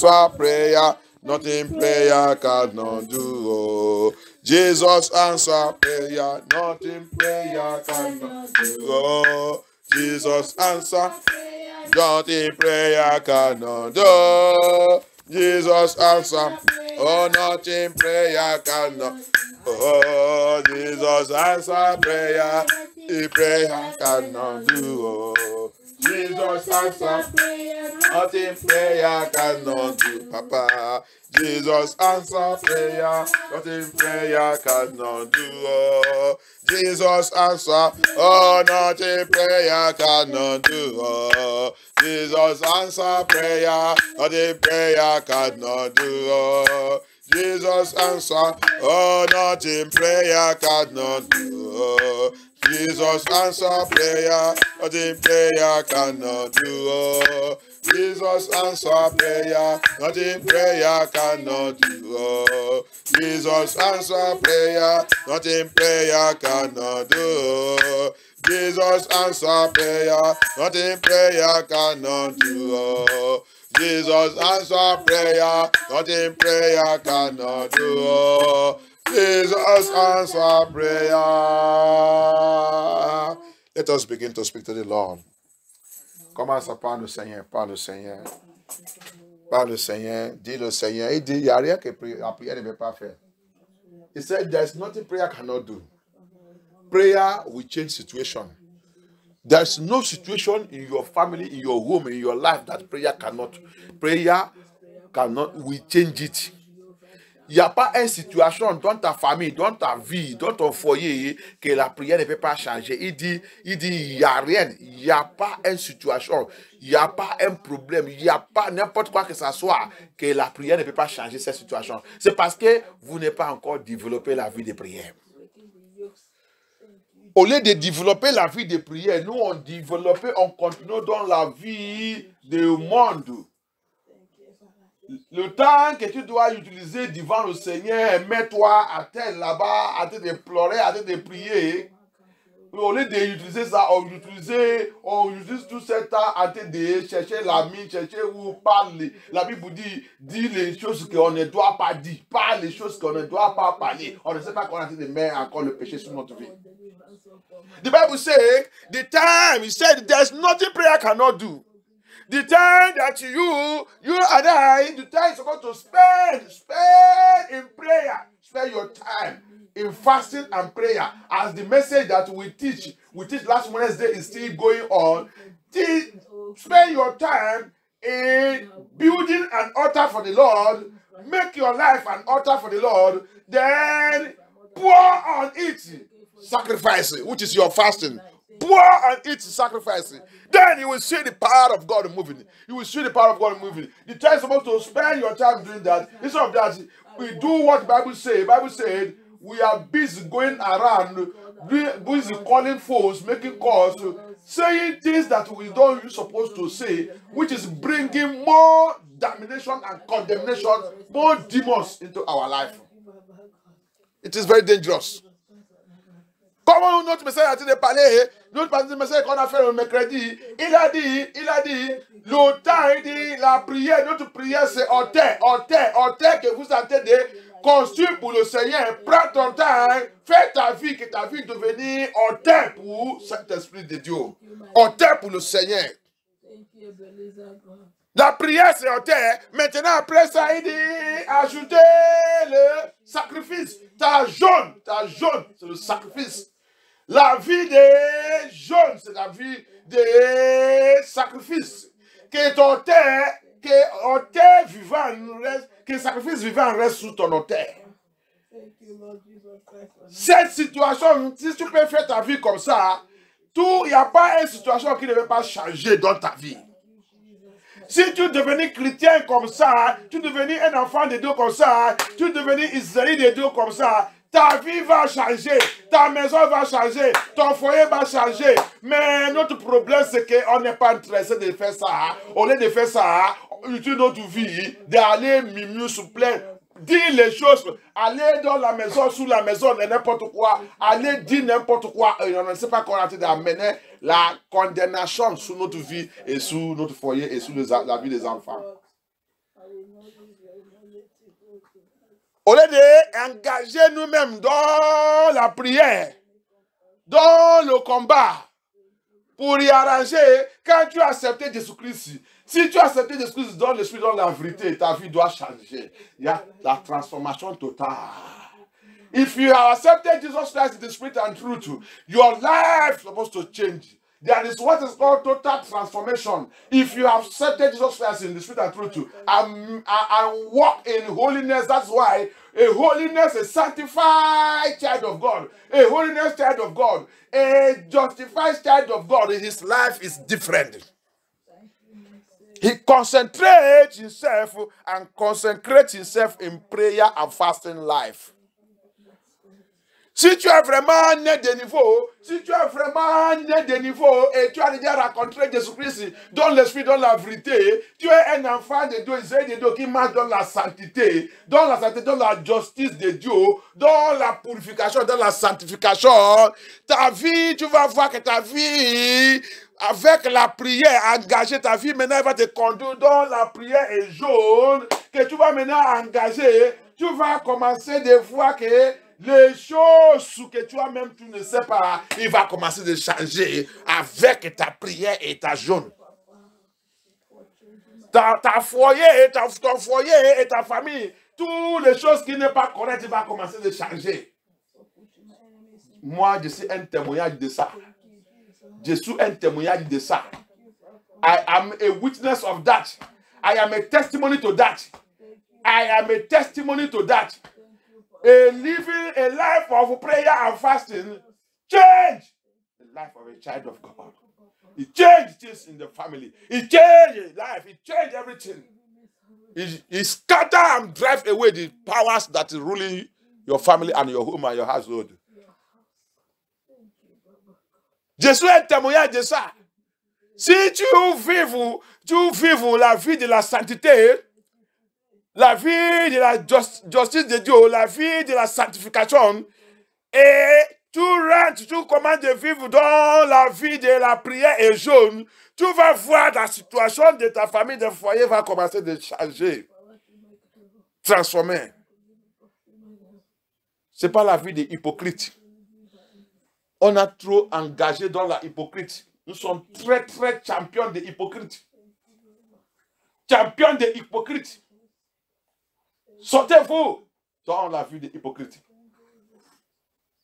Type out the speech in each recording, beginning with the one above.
answer prayer, nothing prayer cannot do. Oh. Jesus answer prayer, nothing prayer cannot do. Oh. Jesus answer prayer, nothing prayer cannot do. Jesus answer, oh, nothing prayer cannot. Oh, Jesus answer prayer, the prayer cannot do. Oh. Jesus answer prayer, nothing prayer cannot do, Papa. Jesus answer prayer, nothing prayer cannot do. Oh. Jesus answer, oh, nothing prayer cannot do. Oh. Jesus answer prayer, nothing prayer cannot do. Oh. Jesus answer, oh, nothing prayer cannot do. Oh. Jesus answer prayer, nothing prayer cannot do. Oh. Jesus answer prayer, nothing prayer cannot do. Oh. Jesus answer prayer, nothing prayer cannot do. Oh. Jesus answer prayer, nothing prayer cannot do. Oh. Jesus answer prayer, nothing prayer cannot do. Oh. Jesus answer prayer. Let us begin to speak to the Lord. Commence à parler au Seigneur, parle au Seigneur. Parle au Seigneur, dis au Seigneur. Il dit, il n'y a rien que la prière ne veut pas faire. He said, there's nothing prayer cannot do. Prayer will change situation. There's no situation in your family, in your home, in your life that prayer cannot. Prayer cannot, we change it. Il n'y a pas une situation dans ta famille, dans ta vie, dans ton foyer que la prière ne peut pas changer. Il dit, il n'y a rien, il n'y a pas une situation, il n'y a pas un problème, il n'y a pas n'importe quoi que ce soit que la prière ne peut pas changer cette situation. C'est parce que vous n'avez pas encore développé la vie de prière. Au lieu de développer la vie de prière, nous on développe, on continue dans la vie du monde. Le temps que tu dois utiliser devant le Seigneur, mets-toi à terre là-bas, à te de pleurer, à te de prier. Au lieu d'utiliser ça, on utilise tout ce temps à te de chercher l'ami, chercher où parler. La Bible dit les choses qu'on ne doit pas dire, parle les choses qu'on ne doit pas parler. On ne sait pas qu'on a de mettre encore le péché sur notre vie. The Bible says, the time, he said, there's nothing prayer cannot do. The time that you and I, the time you're supposed to spend in prayer, spend your time in fasting and prayer. As the message that we teach last Wednesday is still going on. Spend your time in building an altar for the Lord. Make your life an altar for the Lord. Then pour on it sacrifice, which is your fasting. Pour on it sacrifice. Then you will see the power of God moving. You will see the power of God moving. The time is supposed to spend your time doing that. Instead of that, we do what the Bible says. The Bible said we are busy going around, busy calling foes, making calls, saying things that we don't supposed to say, which is bringing more damnation and condemnation, more demons into our life. It is very dangerous. Comment notre message a été parlé, notre message qu'on a fait le mercredi, il a dit, le temps, il dit, la prière, notre prière c'est hôtel que vous êtes de construire pour le Seigneur. Prends ton temps, fais ta vie, que ta vie devienne hôtel pour cet esprit de Dieu. Hôtel pour le Seigneur. La prière c'est hôtel. Maintenant après ça, il dit, ajoutez le sacrifice. Ta jaune, c'est le sacrifice. La vie des jeunes, c'est la vie des sacrifices. Que ton autel vivant reste, que le sacrifice vivant reste sous ton autel. Cette situation, si tu peux faire ta vie comme ça, il n'y a pas une situation qui ne va pas changer dans ta vie. Si tu devenais chrétien comme ça, tu devenais un enfant de Dieu comme ça, tu devenais israélite de Dieu comme ça, ta vie va changer, ta maison va changer, ton foyer va changer. Mais notre problème, c'est qu'on n'est pas intéressé de faire ça. Au lieu de faire ça, utiliser notre vie, d'aller mimieux sous plein, dire les choses, aller dans la maison, sous la maison, n'importe quoi, aller dire n'importe quoi. Et on ne sait pas qu'on a d'amener la condamnation sur notre vie et sur notre foyer et sur la vie des enfants. Au lieu d'engager nous-mêmes dans la prière, dans le combat, pour y arranger, quand tu as accepté Jésus-Christ, si tu as accepté Jésus-Christ dans l'esprit, dans la vérité, ta vie doit changer. Il y a la transformation totale. If you have accepted Jesus Christ in the spirit and truth, your life is supposed to change. There is what is called total transformation. If you have accepted Jesus Christ in the spirit and truth and walk in holiness, that's why a holiness, a sanctified child of God, a holiness child of God, a justified child of God, his life is different. He concentrates himself and consecrates himself in prayer and fasting life. Si tu es vraiment né de niveau, si tu es vraiment né de niveau et tu as déjà rencontré Jésus-Christ dans l'esprit, dans la vérité, tu es un enfant de Dieu qui marche dans la sainteté, dans la justice de Dieu, dans la purification, dans la sanctification. Ta vie, tu vas voir que ta vie, avec la prière engagée, ta vie maintenant va te conduire dans la prière et jaune, que tu vas maintenant engager, tu vas commencer de voir que les choses que toi-même tu ne sais pas, il va commencer de changer avec ta prière et ta jeûne. Ton foyer et ta famille, toutes les choses qui ne sont pas correctes, il va commencer de changer. Moi, je suis un témoignage de ça. Je suis un témoignage de ça. I am a witness of that. I am a testimony to that. I am a testimony to that. Living a life of prayer and fasting change the life of a child of God. It changed things in the family. It changed life. It changed everything. It scatter and drive away the powers that is ruling your family and your home and your household. Je suis un témoignage de ça. Si tu vives la vie de la sainteté, la vie de la justice de Dieu, la vie de la sanctification, et tu rentres, tu commences de vivre dans la vie de la prière et jeûne, tu vas voir la situation de ta famille, de foyer va commencer de changer, transformer. Ce n'est pas la vie des hypocrites. On a trop engagé dans la hypocrite. Nous sommes très, très champions des hypocrites. Champions des hypocrites. Sortez-vous dans la vie des hypocrites.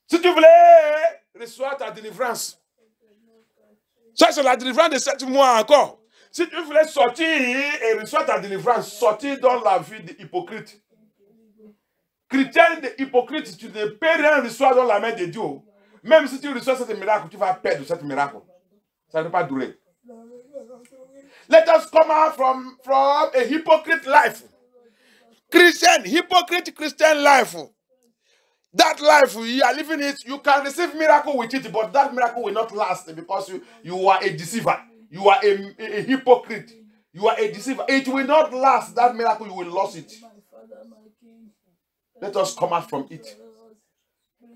Si tu voulais recevoir ta délivrance, ça c'est la délivrance de 7 mois encore. Si tu voulais sortir et recevoir ta délivrance, sortir dans la vie des hypocrites. Chrétien des hypocrites, tu ne peux rien recevoir dans la main de Dieu. Même si tu reçois ce miracle, tu vas perdre ce miracle. Ça ne va pas durer. Let us come out from a hypocrite life. Hypocrite Christian life. That life, you are living it, you can receive miracle with it, but that miracle will not last because you are a deceiver. You are a hypocrite. You are a deceiver. It will not last. That miracle, you will lose it. Let us come out from it.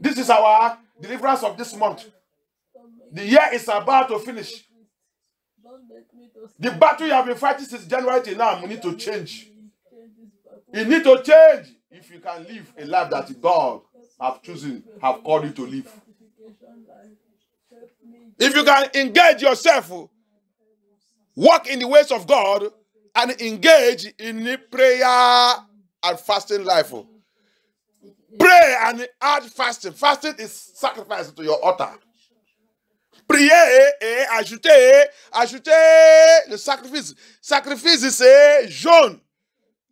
This is our deliverance of this month. The year is about to finish. The battle you have been fighting since January till now, we need to change. You need to change if you can live a life that God have chosen, have called you to live. If you can engage yourself, walk in the ways of God, and engage in the prayer and fasting life. Pray and add fasting. Fasting is sacrifice to your altar. Prier et ajouter le sacrifice. Sacrifice, c'est jaune.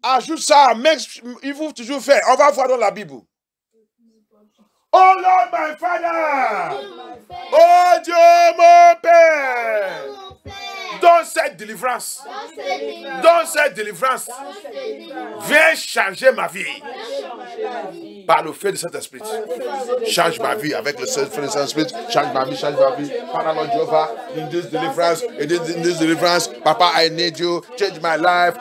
Ajoute ça, il faut toujours faire. On va voir dans la Bible. Oh Lord, my Father. Oh Dieu, mon Père. Dans cette délivrance. Dans cette délivrance. Viens changer ma vie. Par le feu de Saint-Esprit. Change ma vie avec le feu de Saint-Esprit. Change ma vie, change ma vie. Father Lord Jehovah, in this deliverance, Papa, I need you. Change my life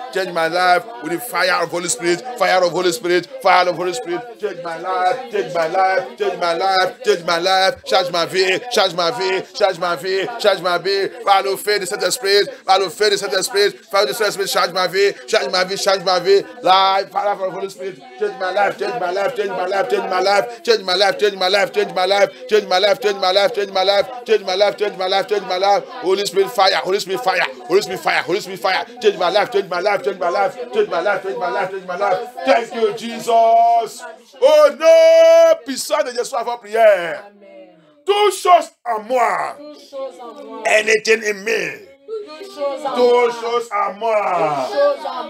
with the fire of Holy Spirit, fire of Holy Spirit, fire of Holy Spirit. Change my life, change my life, change my life, change my life. Change ma vie, change ma vie, change ma vie, change ma vie. Par le feu de Saint-Esprit, par le feu de Saint-Esprit, fire de Saint-Esprit, change ma vie, change ma vie, change ma vie. Life, fire of Holy Spirit, change my life, change my life, change my life, change my life, change my life, change my life, change my life, change my life, change my life, change my life, change my life, change my life, change my life. Holy Spirit fire, Holy Spirit fire, Holy Spirit fire, Holy Spirit fire. Change my life, change my life, change my life, change my life, change my life, change my life. Thank you, Jesus. Oh non, puissant de Jésus avant prière. Toute chose en moi. Anything in me. Toute chose en moi.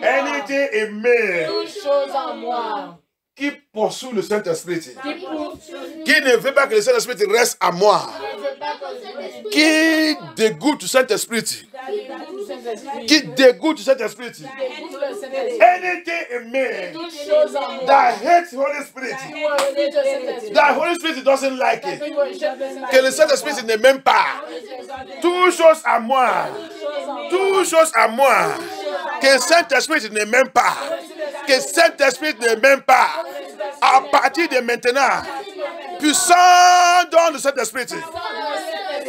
Anything in me. Qui poursuit le Saint-Esprit. Qui ne veut pas que le Saint-Esprit reste à moi. Qui dégoûte le Saint-Esprit. Qui dégoûte le Saint-Esprit. Anything in me that hates Holy Spirit. That Holy Spirit doesn't like it. Que le Saint-Esprit ne m'aime pas. Tout chose à moi. Tout chose à moi. Que le Saint-Esprit ne m'aime pas. Que le Saint-Esprit ne m'aime pas. À partir de maintenant, puissant dans le Saint-Esprit.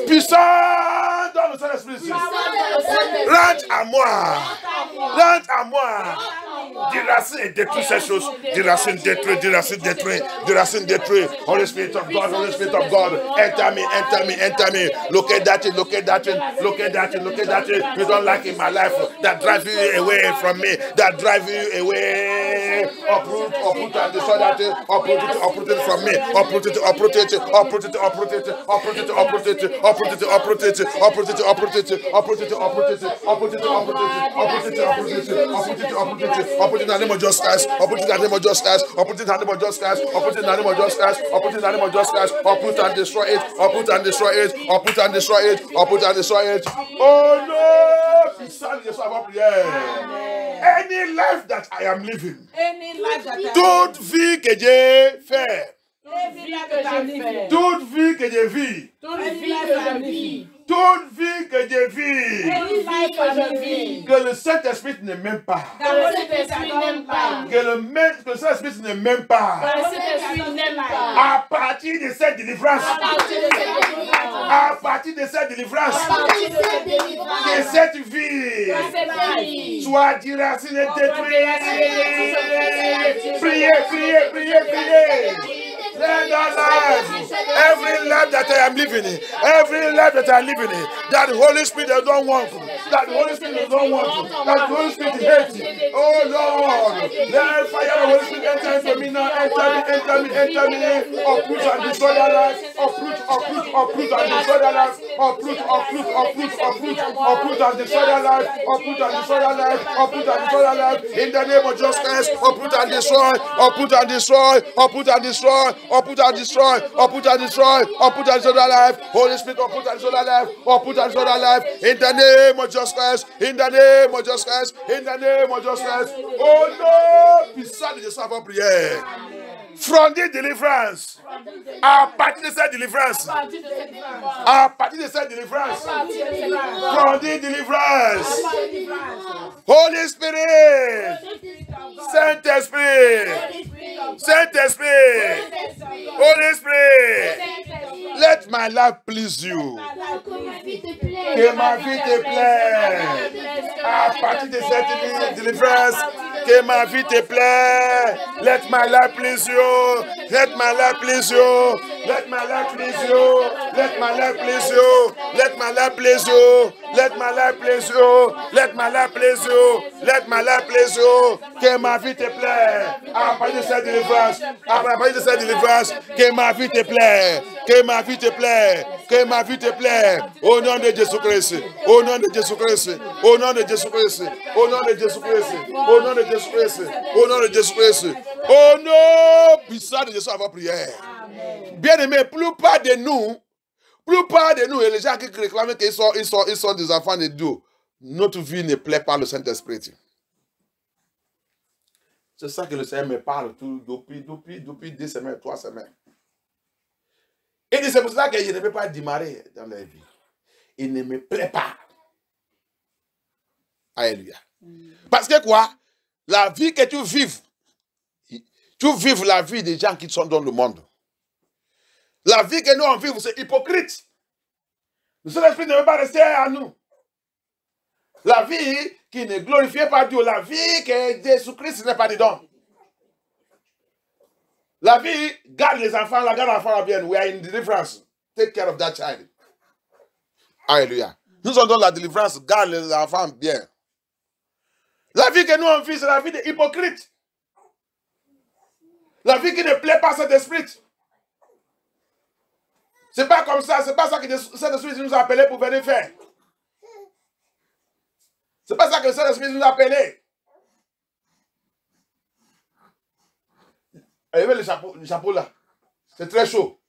Puissant dans le Saint-Esprit. Rentre à moi. Rentre à moi. Déracine et détruis ces choses. Déracine, détruis, déracine, détruis, déracine, détruis. Holy Spirit of God, Holy Spirit of God. Enter me, enter me, enter me. Locate that thing, locate that thing, locate that thing, locate that thing. You don't like in my life. That drives you away from me. That drives you away. Uproot, uproot and destroy that thing. Uproot it from me. Uproot it, uproot it, uproot it, uproot it, uproot it, uproot it, uproot it, uproot it, uproot it, uproot it, uproot it, uproot it, uproot it, uproot it, uproot it, uproot it, uproot it, uproot it. I'll put it in the name of just Christ. I'll put it in the name of just Christ. I'll put it in the name of just Christ. I'll put it in the name of just Christ. I'll put it in the name of just Christ. I'll put and destroy it. I'll put and destroy it. I'll put and destroy it. I'll put and destroy it. Oh no! Any life that I am living, toute vie que j'ai fait, toute vie que je vis, toute vie que je vis, que le Saint-Esprit ne m'aime pas, que le Saint-Esprit ne m'aime pas, à partir de cette délivrance, à partir de cette délivrance, que cette vie soit déracinée, détruite. Priez, priez, priez, priez. Let that life, every life that I am living in, every life that I am living in, that the Holy Spirit does not want to, that the Holy Spirit does not want to, that the Holy Spirit hates it. Oh Lord, let fire of the Holy Spirit enter into me now, enter me, enter me, enter me, uproot and destroy that life, uproot, uproot, uproot and destroy that life, uproot, uproot, uproot, uproot, uproot and destroy that life, uproot and destroy that life, uproot and destroy that life, in the name of Jesus Christ, uproot and destroy, uproot and destroy, uproot and destroy. Uproot and destroy, uproot and destroy, uproot and destroy that life. Holy Spirit, uproot and destroy that life, uproot and destroy that life. In the name of Jesus Christ, in the name of Jesus Christ, in the name of Jesus Christ. Oh no, puissant de Jésus avant prière. From this deliverance, à partir de cette délivrance, à partir de cette délivrance, from this deliverance, Holy Spirit, Saint-Esprit, Saint-Esprit, Holy Spirit, let my life please you. Que ma vie te plaise. À partir de cette délivrance, que ma vie te plaise. Let my life please you. Let my life please you. Let my life please you. Let my life please you. Let my life please you. Let my life please you. Let my life please you. Let my life please you. Que ma vie te plaise. À partir de cette délivrance, à partir de cette délivrance, que ma vie te plaise. Que ma vie te plaise. Que ma vie te plaise. Au nom de Jésus-Christ. Au nom de Jésus-Christ. Au nom de Jésus-Christ. Au nom de Jésus-Christ. Au nom de Jésus-Christ. Au nom de Jésus-Christ. Au nom puissant de Jésus avant prière. Bien-aimés, plupart de nous, et les gens qui réclament qu'ils sont des enfants de Dieu, notre vie ne plaît pas le Saint-Esprit. C'est ça que le Seigneur me parle depuis 2 semaines, 3 semaines. Et c'est pour ça que je ne peux pas démarrer dans la vie. Il ne me plaît pas. Alléluia. Parce que quoi? La vie que tu vives la vie des gens qui sont dans le monde. La vie que nous on vit, c'est hypocrite. Le Saint-Esprit ne veut pas rester à nous. La vie qui ne glorifie pas Dieu, la vie que Jésus-Christ n'est pas dedans. La vie garde les enfants, la garde l'enfant bien. We are in deliverance. Take care of that child. Alléluia. Nous sommes dans la délivrance, garde les enfants bien. La vie que nous on vit, c'est la vie des hypocrites. La vie qui ne plaît pas à cet esprit. C'est pas comme ça, c'est pas ça que cet esprit nous a appelé pour venir faire. C'est pas ça que cet esprit nous a appelé. Avez le chapeau là. C'est très chaud.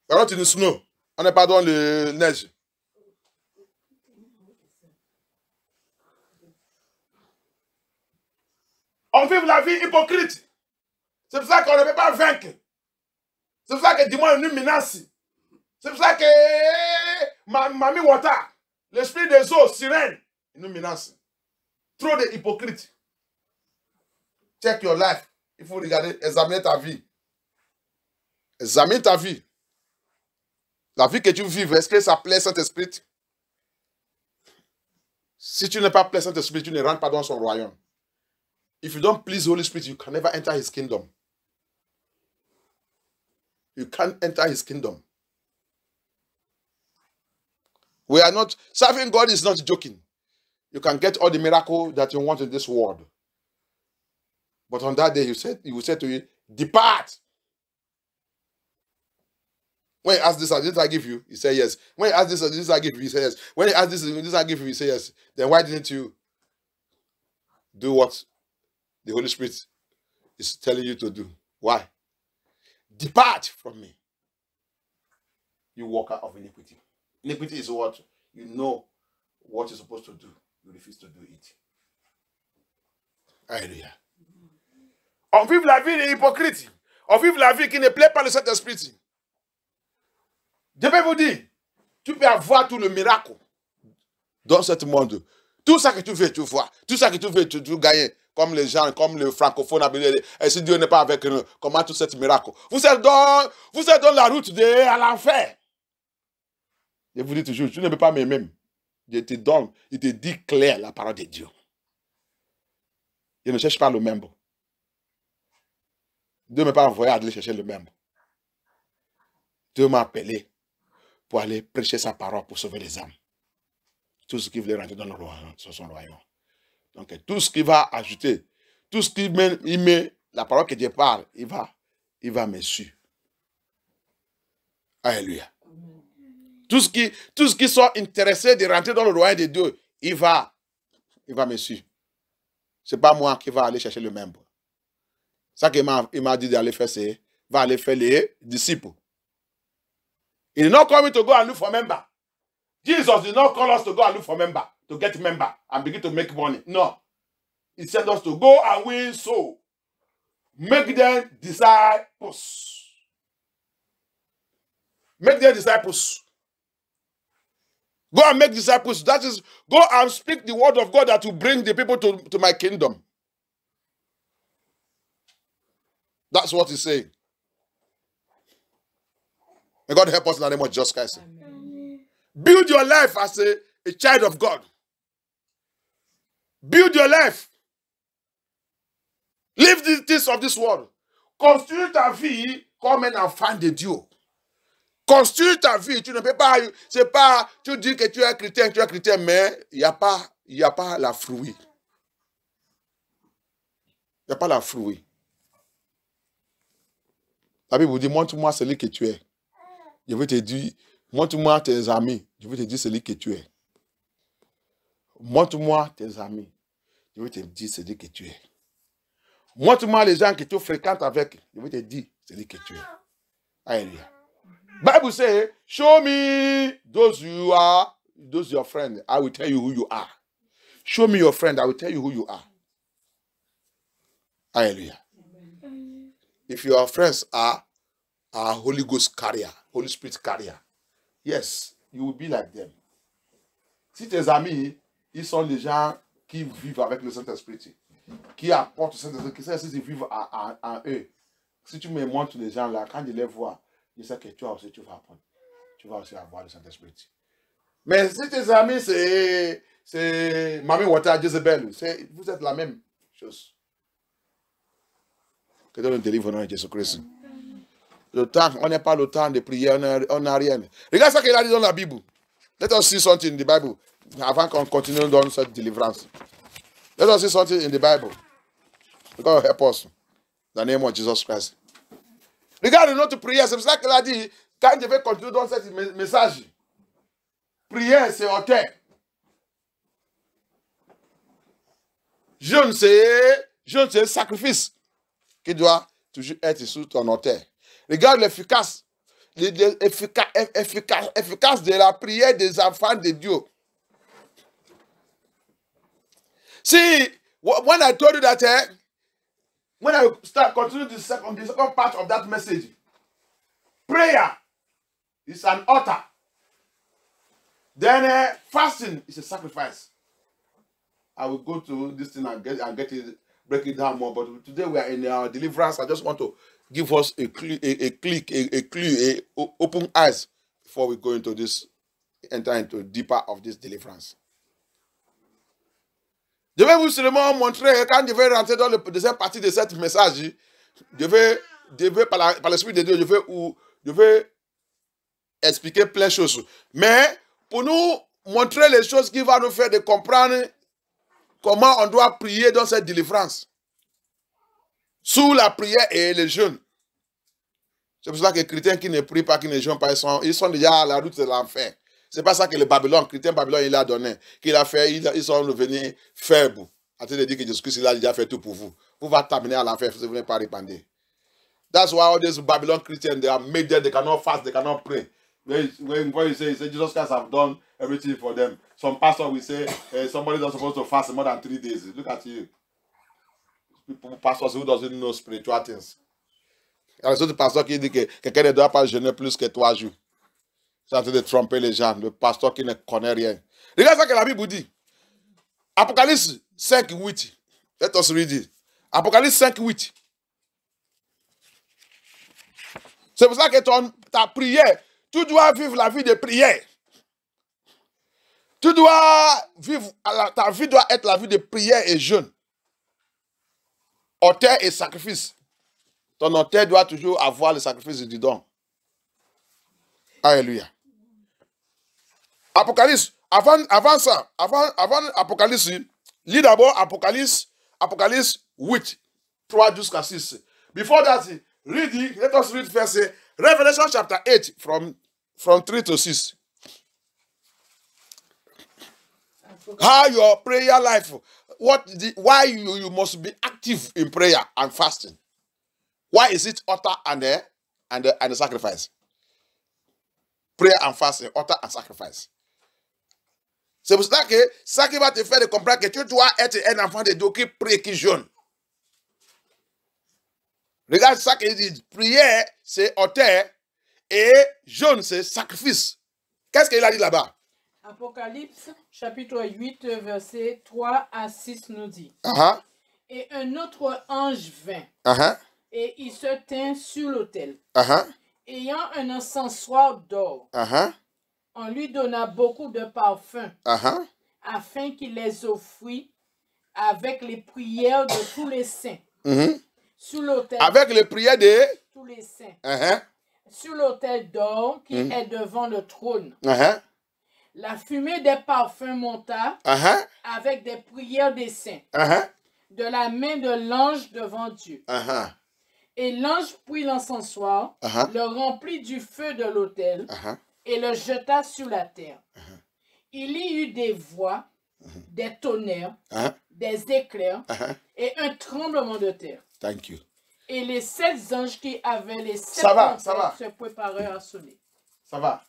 Alors tu nous snow. On n'est pas dans le neige. On vit la vie hypocrite. C'est pour ça qu'on ne peut pas vaincre. C'est pour ça que dis-moi une menace. C'est pour ça que Mami Wata, l'esprit des eaux, sirène, nous menace. Trop de hypocrites. Check your life. Il faut regarder, examiner ta vie. Examine ta vie. La vie que tu vis, est-ce que ça plaît Saint-Esprit? Si tu n'es pas plaît Saint-Esprit, tu ne rentres pas dans son royaume. If you don't please the Holy Spirit, you can never enter his kingdom. You can't enter his kingdom. We are not, serving God is not joking. You can get all the miracle that you want in this world. But on that day, he will say to you, depart. When he asks this I give you, he say yes. When he asks this I give you, he say yes. When he asks this I give you, he say yes. Then why didn't you do what the Holy Spirit is telling you to do? Why? Depart from me, you worker of iniquity. Iniquity is what? You know what you're supposed to do. You refuse to do it. Alléluia. On vive la vie des hypocrites. On vive la vie qui ne plaît pas le Saint-Esprit. Je vais vous dire, tu peux avoir tout le miracle dans ce monde. Tout ça que tu veux, tu vois. Tout ça que tu veux, tu gagner. Comme les gens, comme le francophone, et si Dieu n'est pas avec nous, comment tout ce miracle? Vous êtes dans la route à l'enfer. Je vous dis toujours, tu ne peux pas m'aimer. Je te donne, il te dit clair la parole de Dieu. Je ne cherche pas le même. Dieu ne m'a pas envoyé à aller chercher le même. Dieu m'a appelé pour aller prêcher sa parole pour sauver les âmes. Tout ce qui voulait rentrer dans le royaume, sur son royaume. Donc, tout ce qu'il va ajouter, tout ce qu'il met, la parole que Dieu parle, il va me suivre. Alléluia. Tout ce qui sont intéressés de rentrer dans le royaume de Dieu, il va me suivre. Ce n'est pas moi qui va aller chercher le même. Ça qu'il m'a dit d'aller faire, c'est va aller faire les disciples. He did not call me to go and look for member. Jesus did not call us to go and look for member, to get member and begin to make money. No. He sent us to go and win soul. Make them disciples. Make them disciples. Go and make disciples. That is, go and speak the word of God that will bring the people to my kingdom. That's what he's saying. May God help us in the name of Jesus Christ. Amen. Build your life as a child of God. Build your life. Live the things of this world. Construis ta vie comme un enfant de Dieu. Construis ta vie. Tu ne peux pas, c'est pas, tu dis que tu es chrétien, mais il n'y a pas la fruit. Il n'y a pas la fruit. La Bible vous dit, montre-moi celui que tu es. Je vais te dire, montre-moi tes amis. Je vais te dire celui que tu es. Montre-moi tes amis. Je vais te dire celui que tu es. Montre-moi les gens que tu fréquentes avec. Je vais te dire celui que tu es. Alléluia. Bible says, show me those you are, those your friends. I will tell you who you are. Show me your friend, I will tell you who you are. Hallelujah. If your friends are Holy Ghost carrier, Holy Spirit carrier, yes, you will be like them. Si tes amis, ils sont les gens qui vivent avec le Saint-Esprit, qui apportent le Saint-Esprit, qui savent s'ils vivent en eux. Si tu me montres les gens là, quand je les vois, je sais que toi aussi tu vas apprendre. Tu vas aussi avoir le Saint-Esprit. Mais si tes amis, c'est Mami Wata, Jezebel, vous êtes la même chose. Que Dieu nous délivre au nom de Jésus-Christ. Le temps, on n'est pas le temps de prier, on n'a rien. Regarde ce qu'il a dit dans la Bible. Let us see something in the Bible. Avant qu'on continue dans cette délivrance. Let us see something in the Bible. God help us. In the name of Jesus Christ. Regarde notre prière, c'est pour ça qu'il a dit, quand je vais continuer dans ce message, prière, c'est hauteur. Jeûne, c'est sacrifice qui doit toujours être sous ton hauteur. Regarde l'efficace de la prière des enfants de Dieu. See, when I told you that, when I continue the second part of that message, prayer is an altar. Then fasting is a sacrifice. I will go to this thing and break it down more. But today we are in our deliverance. I just want to give us a clue, open eyes before we go into this, enter into deeper of this deliverance. Je vais vous seulement montrer, quand je vais rentrer dans la deuxième partie de cette message, je vais par l'Esprit de Dieu, je vais expliquer plein de choses. Mais pour nous montrer les choses qui vont nous faire de comprendre comment on doit prier dans cette délivrance. Sous la prière et le jeûne. C'est pour ça que les chrétiens qui ne prient pas, qui ne jeûnent pas, ils sont déjà à la route de l'enfer. C'est pas ça que le chrétien Babylone, il a donné. Qu'il a fait, ils sont revenus faibles. En train de dire que Jésus-Christ, il a déjà fait tout pour vous. Vous va t'amener à l'enfer si vous ne venez pas répandre. That's why all these Babylon Christians, they are made there, they cannot fast, they cannot pray. When you say Jesus Christ have done everything for them. Some pastor will say, somebody not supposed to fast more than 3 days. Look at you. People, pastors who doesn't know spiritual things. Il y a les autres pasteurs qui disent que quelqu'un ne doit pas jeûner plus que 3 jours. C'est en train de tromper les gens. Le pasteur qui ne connaît rien. Regarde ce que la Bible dit. Apocalypse 5, 8. Let us read it. Apocalypse 5, 8. C'est pour ça que ta prière, tu dois vivre la vie de prière. Tu dois vivre, ta vie doit être la vie de prière et jeûne. Autel et sacrifice. Ton autel doit toujours avoir le sacrifice du don. Alléluia. Apocalypse, avant ça, avant Apocalypse, lis d'abord Apocalypse 8, 3 jusqu'à 6. Before that, read it, let us read first Revelation chapter 8 from 3 to 6. How your prayer life, why you must be active in prayer and fasting. Why is it altar and the sacrifice? Prayer and fasting, altar and sacrifice. C'est pour ça que ça qui va te faire de comprendre que tu dois être un enfant de Dieu qui prie, qui jeûne. Regarde ça qu'il dit. Prière, c'est autel et jeûne, c'est sacrifice. Qu'est-ce qu'il a dit là-bas? Apocalypse, chapitre 8, versets 3 à 6 nous dit. Et un autre ange vint, et il se tint sur l'autel, ayant un encensoir d'or. On lui donna beaucoup de parfums, afin qu'il les offrit avec les prières de tous les saints. Sur l'autel. Avec les prières de tous les saints. Sur l'autel d'or qui est devant le trône. La fumée des parfums monta avec des prières des saints de la main de l'ange devant Dieu. Et l'ange prit l'encensoir, le remplit du feu de l'autel et le jeta sur la terre. Il y eut des voix, des tonnerres, des éclairs et un tremblement de terre. Thank you. Et les 7 anges qui avaient les 7 trompettes se préparèrent à sonner. Ça va.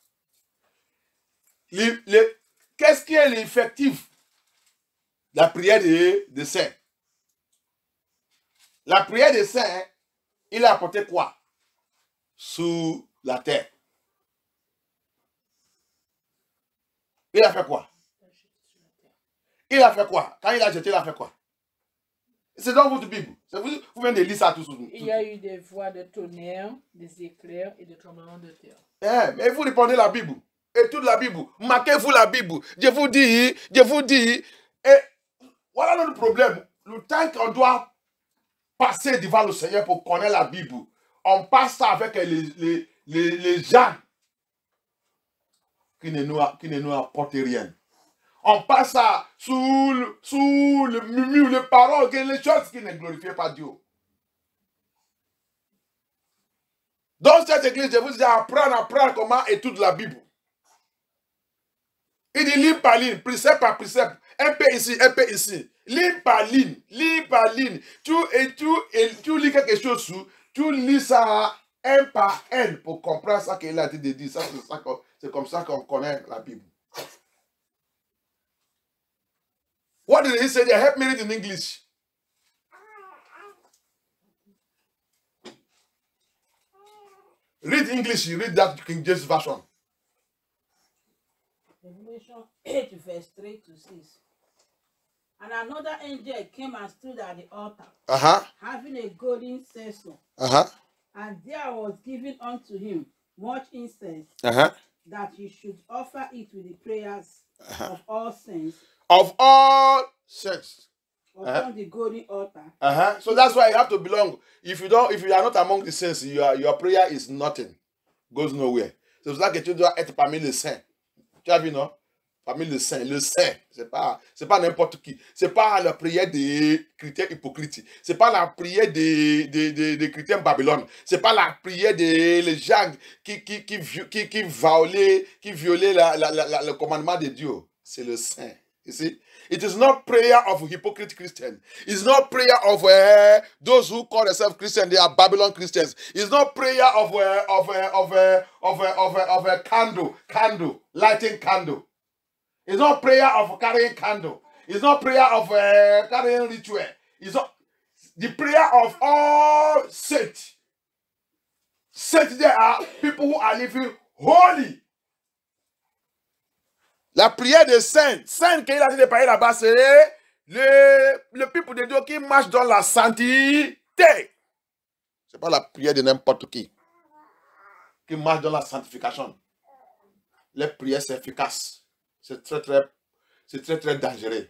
Qu'est-ce qui est l'effectif La prière des saints. La prière des saints, il a apporté quoi? Sous la terre. Il a fait quoi? Il a fait quoi? Quand il a jeté, il a fait quoi? C'est dans votre Bible. Vous venez de lire ça tous. Il y a eu des voix de tonnerre, des éclairs et des tremblements de terre. Mais vous répondez la Bible. Et toute la Bible. Marquez-vous la Bible. Je vous dis. Et voilà notre problème. Le temps qu'on doit passer devant le Seigneur pour connaître la Bible, on passe ça avec les gens qui ne nous apportent rien. On passe ça sous le murmure, les paroles, les choses qui ne glorifient pas Dieu. Dans cette église, je vous dis apprendre comment étudier la Bible. Il dit ligne par ligne, précepte par précepte, un peu ici, un peu ici. Ligne par ligne. Tu lis quelque chose, tu lis ça un par un pour comprendre ce qu'il a été dit. C'est comme ça qu'on connaît la Bible. What did he say there? Help me read in English. Read English, you read that King James Version. Revelation 8, verse 3 to 6. And another angel came and stood at the altar, having a golden censer. And there was given unto him much incense, that he should offer it with the prayers of all saints. Of all saints. Upon the golden altar. So that's why you have to belong. If you are not among the saints, your prayer is nothing. Goes nowhere. C'est pour ça que tu dois être parmi les saints. Tu as vu, non? Parmi les saints. Le saint, c'est pas n'importe qui. C'est pas la prière des chrétiens hypocrites. C'est pas la prière des chrétiens Babylone. C'est pas la prière des gens qui violaient le commandement de Dieu. C'est le saint. You see? It is not prayer of hypocrite Christians. It's not prayer of those who call themselves Christians. They are Babylon Christians. It's not prayer of a candle, lighting candle. It's not prayer of carrying candle. It's not prayer of carrying ritual. It's not the prayer of all saints. Saints, there are people who are living holy. La prière des saints. Saints qu'il a dit de parler là-bas, c'est le peuple de Dieu qui marche dans la sainteté. Ce n'est pas la prière de n'importe qui marche dans la sanctification. Les prières, c'est efficace. C'est très dangereux.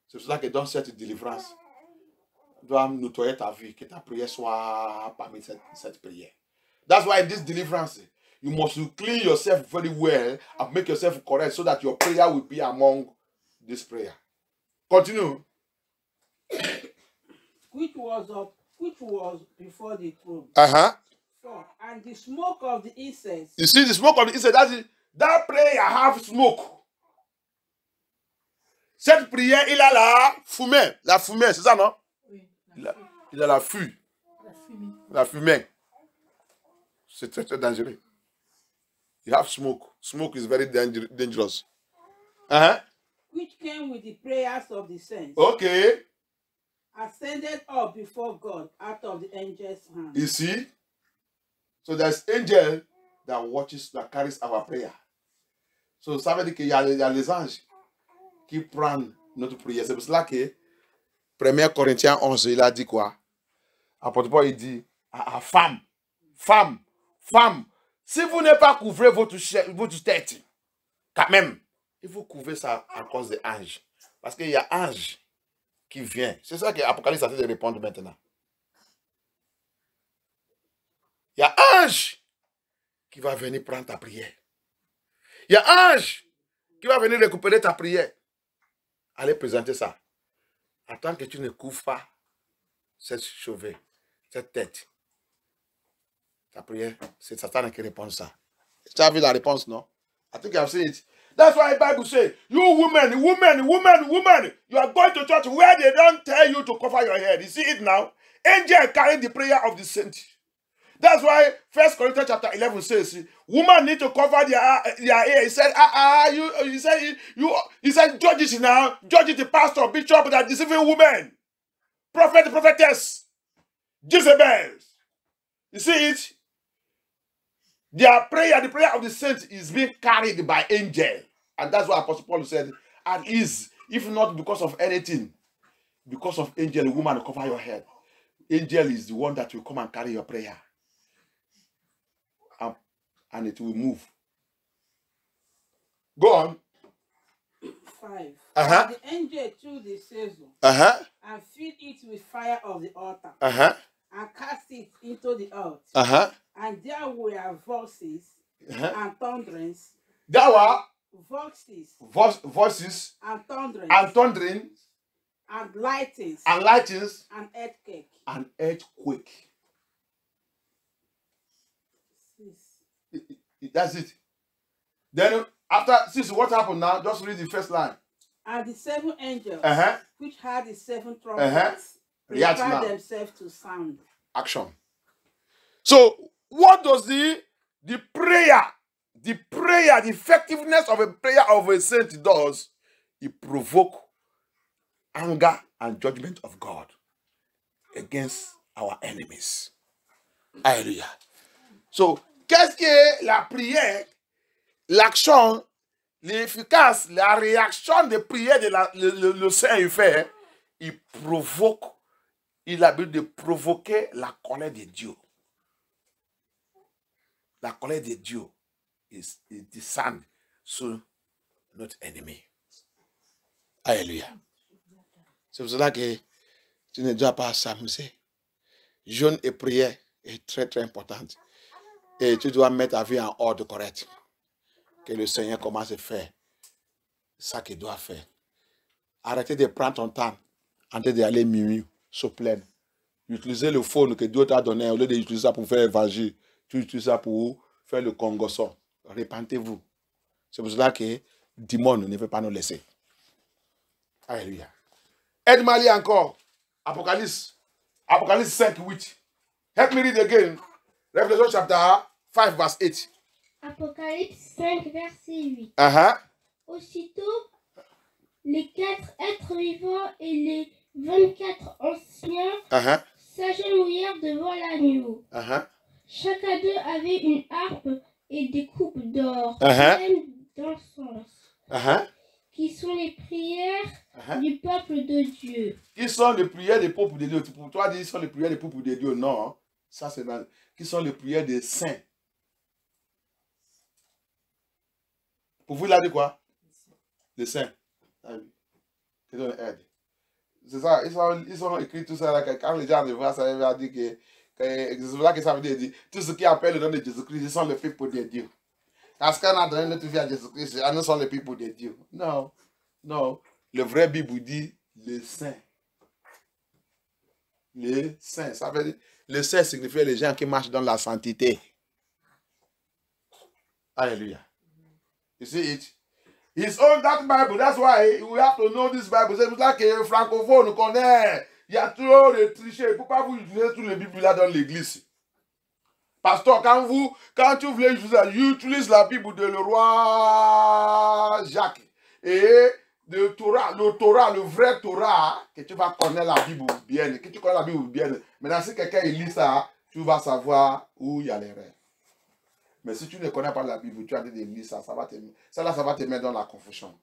C'est pour ça que dans cette délivrance, tu dois nettoyer ta vie, que ta prière soit parmi cette prière. That's why in this deliverance, you must clean yourself very well and make yourself correct so that your prayer will be among this prayer. Continue. Which was before the throne. 4. And the smoke of the incense. You see the smoke of the incense, that prayer have smoke. Cette prière, il a la fumée. La fumée, c'est ça, non? Oui. Il a la fumée. La fumée. C'est très dangereux. You have smoke. Smoke is very dangerous. Which came with the prayers of the saints. Okay. Ascended up before God out of the angel's hand. You see? So there's angel that carries our prayer. So ça veut dire qu'il y a les anges qui prennent notre prière. C'est pour cela que 1 Corinthiens 11, il a dit quoi? Apôtre Paul, il dit femme. Si vous n'avez pas couvert votre tête, quand même, il faut couvrir ça à cause des anges. Parce qu'il y a un ange qui vient. C'est ça que l'Apocalypse a fait de répondre maintenant. Il y a un ange qui va venir prendre ta prière. Il y a un ange qui va venir récupérer ta prière. Allez présenter ça. Attends que tu ne couvres pas cette cheveux, cette tête. Ta prière, c'est Satan qui répond ça. Tu as vu la réponse, non? I think I've seen it. That's why the Bible says, you women, you are going to church where they don't tell you to cover your head. You see it now? Angel carrying the prayer of the saint. That's why 1 Corinthians chapter 11 says, women need to cover their ear. He said, he said, judge it now. Judge it, the pastor, bishop that deceiving women. Prophet, prophetess. Jezebels. You see it? Their prayer, the prayer of the saints is being carried by angel. And that's why Apostle Paul said, at ease, if not because of anything, because of angel, woman, cover your head. Angel is the one that will come and carry your prayer. And it will move. Go on. 5. And the angel threw the sesame and filled it with fire of the altar and cast it into the earth. And there were voices and thunderings. There were voices and thunderings and lightings and and earthquake. And earthquake. That's it. Then after, what happened now? Just read the first line. And the 7 angels, which had the 7 trumpets, prepared themselves to sound. Action. So, what does the prayer, the effectiveness of a prayer of a saint does? It provokes anger and judgment of God against our enemies. Hallelujah. So, qu'est-ce que la prière, l'action, l'efficace, la réaction de prière de le Saint fait, il provoque, il a but de provoquer la colère de Dieu. La colère de Dieu il descend sur notre ennemi. Alléluia. C'est pour cela que tu ne dois pas s'amuser. Jeûne et prière est très très importante. Et tu dois mettre ta vie en ordre correct. Que le Seigneur commence à faire ça qu'il doit faire. Arrêtez de prendre ton temps en train d'aller minuit, se plaindre. Utilisez le phone que Dieu t'a donné. Au lieu d'utiliser ça pour faire évangile, tu utilises ça pour faire le congosso. Répentez-vous. C'est pour cela que Dimon ne veut pas nous laisser. Alléluia. Aide-moi à lire encore. Apocalypse 5, 8. Help me read again. Revelation chapter 5, verse 8. Apocalypse 5, verset 8. Aussitôt, les 4 êtres vivants et les 24 anciens s'agenouillèrent devant l'agneau. Chacun d'eux avait une harpe et des coupes d'or pleines d'encens, qui sont les prières du peuple de Dieu. Qui sont les prières des peuples de Dieu? Pour toi, dire qui sont les prières des peuples de Dieu? Non. Ça, c'est dans... Qui sont les prières des saints? Pour vous, il a dit quoi? Les saints. C'est ça, ils ont écrit tout ça. Là, quand les gens le voient, ça veut dire que c'est là que ça veut dire tout ce qui appelle le nom de Jésus-Christ, ce sont les peuples de Dieu. Parce qu'on a donné notre vie à Jésus-Christ, nous sommes les peuples de Dieu. Non, non. Le vrai Bible dit les saints. Les saints, ça veut dire, les saints signifie les gens qui marchent dans la sainteté. Alléluia. You see it? He's on that Bible. That's why we have to know this Bible. C'est pour ça que francophone nous connaît. Il y a trop de trichés. Il ne faut pas vous utiliser toutes les Bibles là dans l'église. Pasteur, quand tu voulais utiliser la Bible de le roi Jacques et le Torah, le vrai Torah, que tu vas connaître la Bible bien, que tu connais la Bible bien. Maintenant, si quelqu'un lit ça, tu vas savoir où il y a l'erreur. Mais si tu ne connais pas la Bible, tu as dit de lire ça, ça va te mettre dans la confusion.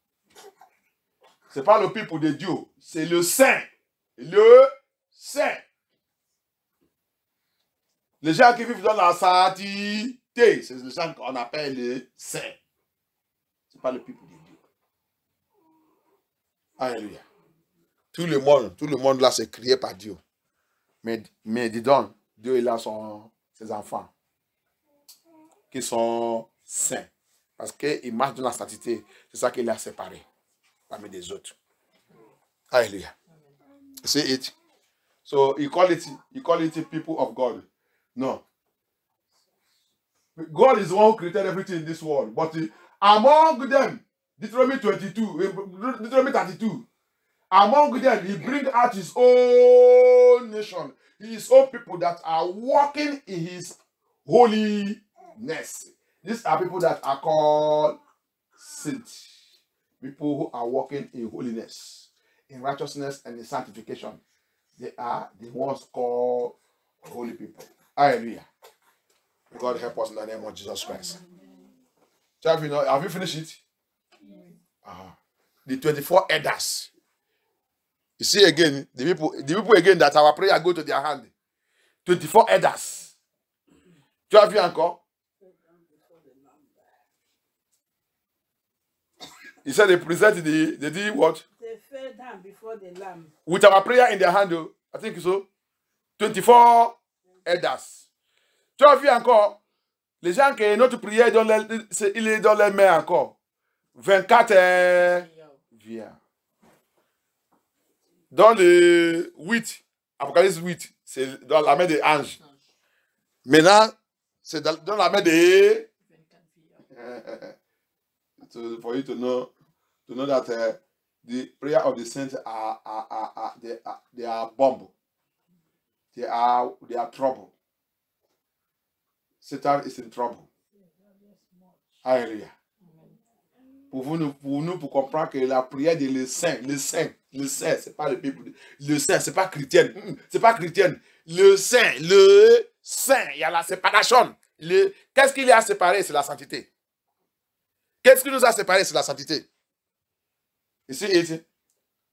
Ce n'est pas le peuple de Dieu, c'est le Saint. Le Saint. Les gens qui vivent dans la sainteté, c'est les gens qu'on appelle les saints. Ce n'est pas le peuple de Dieu. Alléluia. Tout le monde là, c'est crié par Dieu. Mais dis donc, Dieu il a ses enfants qui sont saints. Parce qu'ils marchent dans la sainteté. C'est ça qu'il a séparé parmi les autres. Alléluia. See it? So he call it people of God. No. God is the one who created everything in this world. But among them, Deuteronomy 32, among them, he brings out his own nation, his own people that are walking in his holiness. These are people that are called saints. People who are walking in holiness, in righteousness, and in sanctification. They are the ones called holy people. Hallelujah. God help us in the name of Jesus Christ. Have you finished it? The 24 elders. You see again, the people again that our prayer go to their hand. 24 elders. Tu as vu encore? He said they presented they did what? They fell down before the Lamb. With our prayer in their hand, I think so. 24 elders. Tu as vu encore? Les gens qui notre prière, il est dans les mains encore. 24 viens. Dans le 8, Apocalypse 8, c'est dans la main des anges. Maintenant, c'est dans la main des... So for you to know that the prayer of the saints they are bomb. They are trouble. Satan is in trouble. Hallelujah. Pour comprendre que la prière de le saint, c'est pas le peuple. Le saint, c'est pas chrétien. C'est pas chrétien. Le saint, il y a la séparation. Qu'est-ce qu'il y a séparé? C'est la sainteté. Qu'est-ce qui nous a séparés? C'est la sainteté. You see it?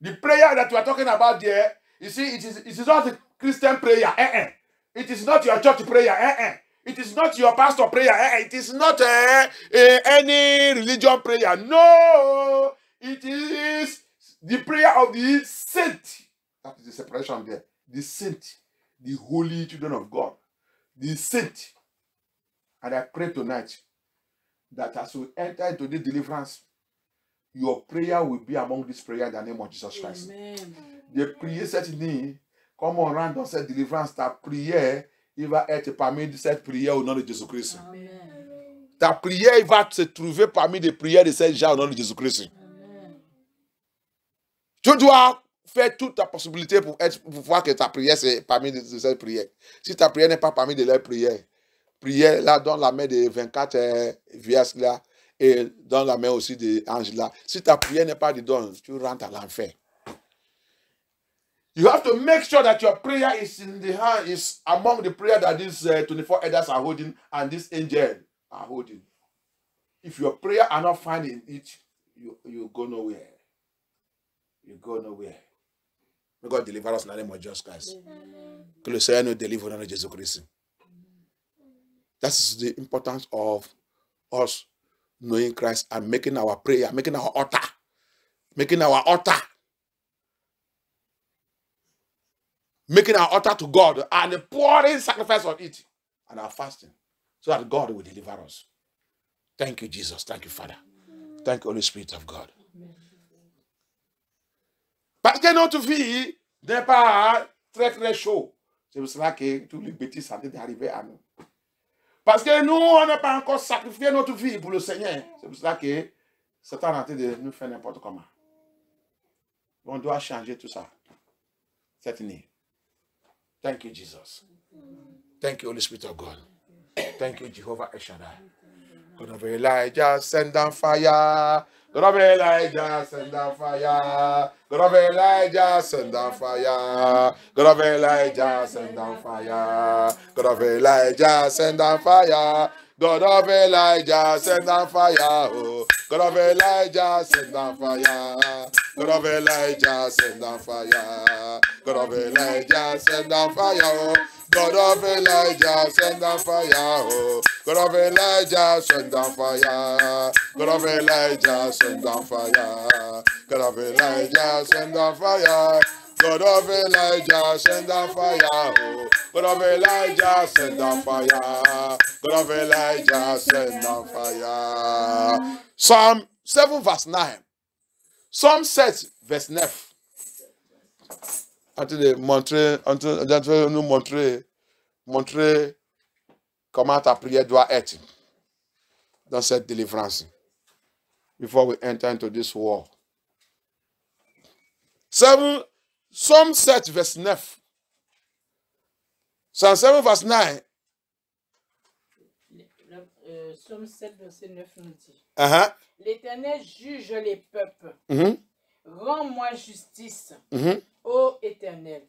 The prayer that you are talking about there, you see, it is not a Christian prayer. It is not your church prayer. It is not your pastor prayer. It is not any religion prayer. No, it is the prayer of the saint. That is the separation there. The saint, the holy children of God, the saint. And I pray tonight that as we enter into this deliverance, your prayer will be among this prayer in the name of Jesus Christ. Amen. De prier cette nuit, comme on rentre dans cette délivrance, ta prière, il va être parmi cette prière au nom de Jésus-Christ. Ta prière, il va se trouver parmi les prières de ces gens au nom de Jésus-Christ. Tu dois faire toute ta possibilité pour voir que ta prière, c'est parmi ces prières. Si ta prière n'est pas parmi de leurs prières, prière là dans la main des 24 vierges là et dans la main aussi des anges là. Si ta prière n'est pas dedans, tu rentres à l'enfer. You have to make sure that your prayer is in the hand, is among the prayer that these 24 elders are holding and this angel are holding. If your prayer are not found in it, you go nowhere. You go nowhere. May God deliver us in the name of Jesus Christ. Que le Seigneur nous délivre au nom de Jésus-Christ. That's the importance of us knowing Christ and making our prayer, making our altar to God and pouring sacrifice on it and our fasting so that God will deliver us. Thank you, Jesus. Thank you, Father. Thank you, Holy Spirit of God. Parce que notre vie n'est pas très très chaud. C'est pour cela que tous les bêtises sont d'arriver à nous. Parce que nous, on n'a pas encore sacrifié notre vie pour le Seigneur. C'est pour cela que Satan est en train de nous faire n'importe comment. On doit changer tout ça cette nuit. Thank you, Jesus. Thank you, Holy Spirit of God. Thank you, Jehovah El Shaddai. God of Elijah, send down fire. God of Elijah, send down fire. God of Elijah, send down fire. God of Elijah, send down fire. God of Elijah, send down fire. God of Elijah, send down fire. Oh, God of Elijah, send down fire. God of Elijah, send down fire. God of Elijah, send down fire. Oh, God of Elijah, send down fire. Oh, God of Elijah, send down fire. God of Elijah, send down fire. God of Elijah, send down fire. God of Elijah, send down fire. Oh, God of Elijah, send down fire. God of Elijah, send down fire. Psalm 7 verse 9. Psalm 7 verse 9. Nous montrer comment ta prière doit être dans cette délivrance. Before we enter into this war. Psalm 7 verse 9. Psalm 7 verse 9. Somme 7, verset 9 nous dit. L'Éternel juge les peuples. Rends-moi justice, ô Éternel,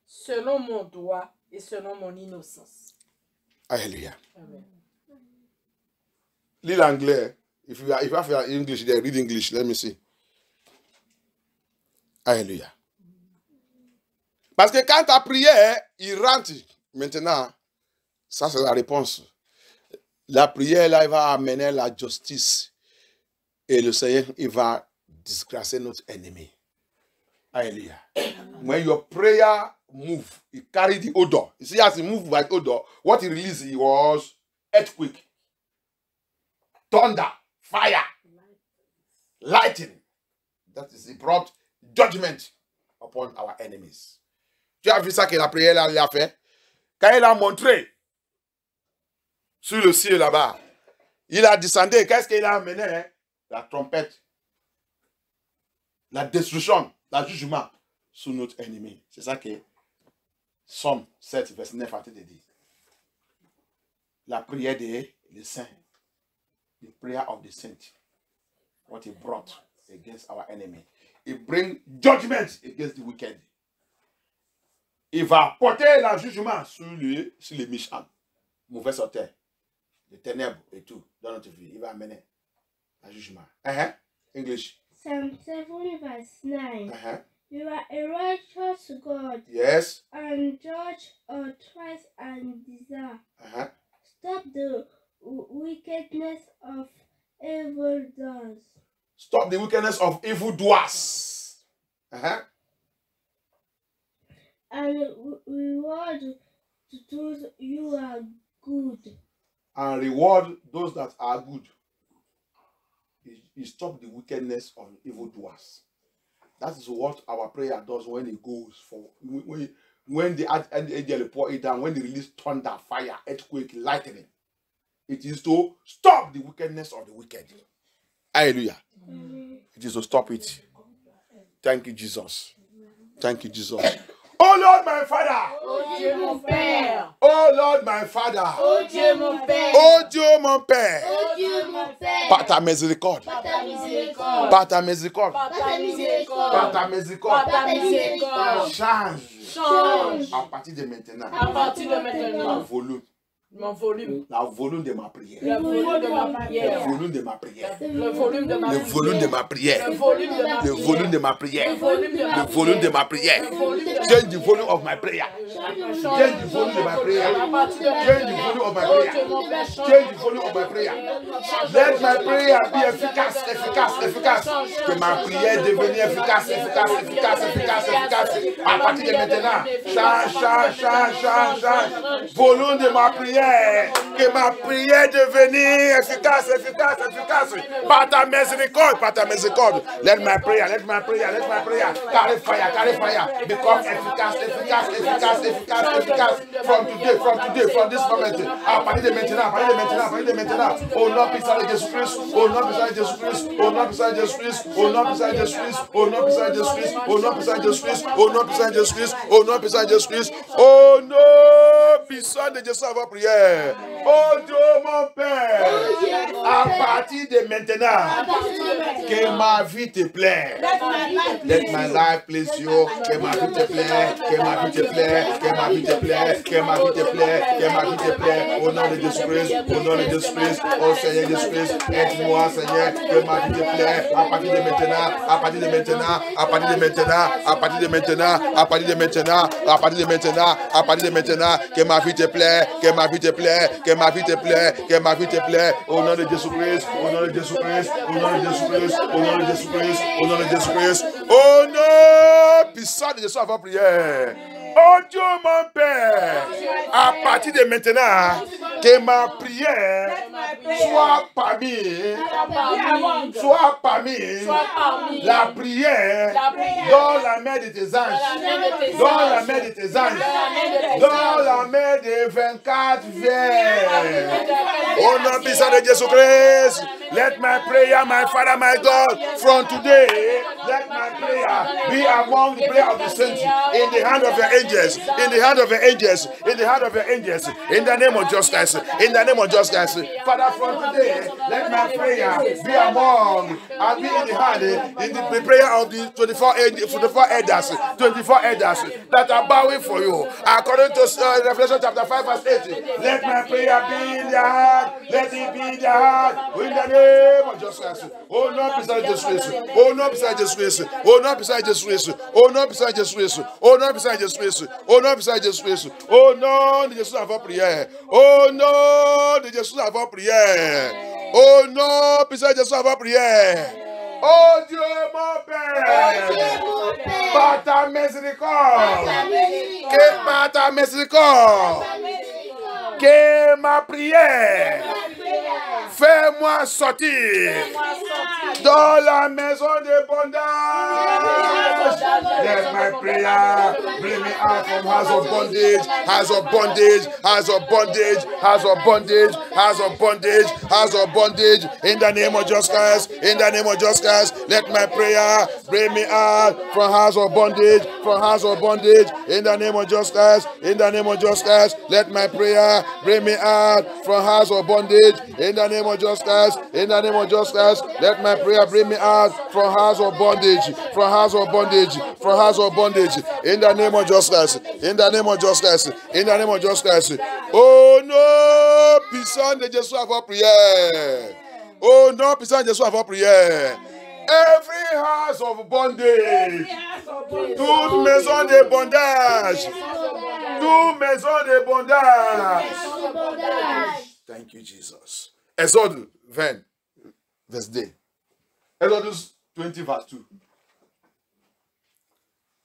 selon mon droit et selon mon innocence. Alléluia. Lis l'anglais. If you have English there, read English. Let me see. Alléluia. Parce que quand tu as prié, il rentre. Maintenant, ça c'est la réponse. La prière, là, il va amener la justice. Et le Seigneur, il va disgracer notre ennemi. Alléluia. When your prayer move, it carry the odor. You see, as he moved by odor, what he released was earthquake, thunder, fire, lightning. That is, he brought judgment upon our enemies. Tu as vu ça que la prière là, il a fait? Quand il a montré sur le ciel là-bas, il a descendu. Qu'est-ce qu'il a amené? Hein? La trompette, la destruction, le jugement sur notre ennemi. C'est ça que Somme 7, verset 9 a été dit. La prière des saints. The prayer of the saints. What he brought against our enemy. He brings judgment against the wicked. Il va porter le jugement sur les méchants, mauvais sorteurs, les ténèbres et tout dans notre vie. Il va amener le jugement. English. Psalm 7 verse 9. You are a righteous God. Yes. And judge all twice and desire. Stop the wickedness of evildoers. Stop the wickedness of evildoers. And reward those you are good. And reward those that are good. He stop the wickedness of evildoers. That is what our prayer does when it goes for when the angel pour it down, when they release thunder, fire, earthquake, lightning. It is to stop the wickedness of the wicked. Hallelujah. It is to stop it. Thank you, Jesus. Thank you, Jesus. Oh Lord, my Father. Oh Dieu, mon Père. Oh Lord, my Father. Oh Dieu, mon Père. Oh Dieu, mon Père. Oh Dieu, mon Père. Par ta miséricorde. Par ta miséricorde. Par ta miséricorde. Par ta miséricorde. Par ta miséricorde. Par ta miséricorde. Change. À partir de maintenant. À partir de maintenant. Mon volume. La volume de ma prière. Le volume de ma prière. Le volume de ma prière. Le volume de ma prière. Le volume de ma prière. Le volume de ma prière. Le volume de ma prière. Le volume de ma Le volume de ma prière. Change the volume of my prayer. Change the volume of my prayer. Change the volume of my prayer. Change the volume of my prayer. Let my prayer be efficace, efficace, efficace. Que ma prière devienne efficace, efficace, efficace, efficace, efficace. À partir de maintenant, change, change, change, change, change. Volume de ma prière. Que ma prière devienne efficace, efficace, efficace. Par ta miséricorde, par ta miséricorde. Let my prayer, let my prayer, let my prayer. Carry fire. Become efficace, efficace, efficace, efficace, efficace. From today, from this moment. À partir de maintenant, à partir de maintenant, à partir de maintenant. Au nom puissant de Jésus-Christ, au nom puissant de Jésus-Christ, au nom puissant de Jésus-Christ, au nom puissant de Jésus-Christ, au nom puissant de Jésus-Christ, au nom puissant de Jésus-Christ, au nom puissant de Jésus-Christ, au nom puissant de Jésus-Christ, au nom puissant de Jésus, avant prière. Oh Dieu, mon Père, à partir de maintenant, que ma vie te plaît. Let my life please you. Que ma vie te plaît, que ma vie te plaît, que ma vie te plaît, que ma vie te plaît, que ma vie te plaît. Au nom de Jésus-Christ, au nom de Jésus-Christ, au Seigneur Jésus-Christ, aide-moi, Seigneur, que ma vie te plaît. À partir de maintenant, à partir de maintenant, à partir de maintenant, à partir de maintenant, à partir de maintenant, à partir de maintenant, à partir de maintenant, que ma vie te plaît, que ma vie te plaît, que ma vie te plaît, que ma vie te plaît. Au nom de Jésus-Christ, au nom de Jésus-Christ, au nom de Jésus-Christ, au nom de Jésus-Christ, au nom de Jésus-Christ, au nom puissant de Jésus avant prière. Oh Dieu, mon Père, à partir de maintenant, que ma prière soit parmi la prière dans la main de tes anges, dans la main de tes anges, dans la jamais de 24 vers. Au nom puissant de Jésus-Christ, let my prayer, my Father, my God, from today, let my prayer be among the prayer of the saints, in the hand of your angels, in the hand of your angels, in the hand of your angels, in the name of Jesus Christ, in the name of Jesus Christ. Father, from today, let my prayer be among and be in the hand, in the prayer of the 24 elders that are bowing for you. According to Revelation chapter 5 verse 8, let my prayer be in their heart, let it be in their heart, in the name of Jesus Christ. Oh, no, beside Jesus Christ. Oh, no, beside Jesus Christ. Oh, no, beside Jesus Christ. Oh, no, beside Jesus Christ. Oh, no, beside Jesus Christ. Oh, no, beside Jesus Christ. Oh, non, de Jésus avant prière. Oh, non, de Jésus avant prière. Oh, non, beside Jésus avant prière. Oh Dieu mon Père, par ta miséricorde, que par ta miséricorde, que ma prière, fais-moi sortir dans la maison de bondage. Let my prayer bring me out from house of bondage, house of bondage, house of bondage, house of bondage, house of bondage, house of bondage. In the name of Jesus Christ, in the name of Jesus Christ, let my prayer bring me out from house of bondage, from house of bondage. In the name of Jesus Christ, in the name of Jesus Christ, let my prayer bring me out from house of bondage. In the name of Jesus Christ, in the name of Jesus Christ, let my prayer bring me out from house of bondage, from house of bondage, from house of bondage. In the name of Jesus Christ, in the name of Jesus Christ, in the name of Jesus Christ. Oh non, puissant de Jésus avant prière. Oh non, puissant de Jésus avant prière. Every house of bondage, toute maison de bondage, toute maison de bondage. Thank you, Jesus. Exodus 20, verse 2. Exodus 20, verse 2.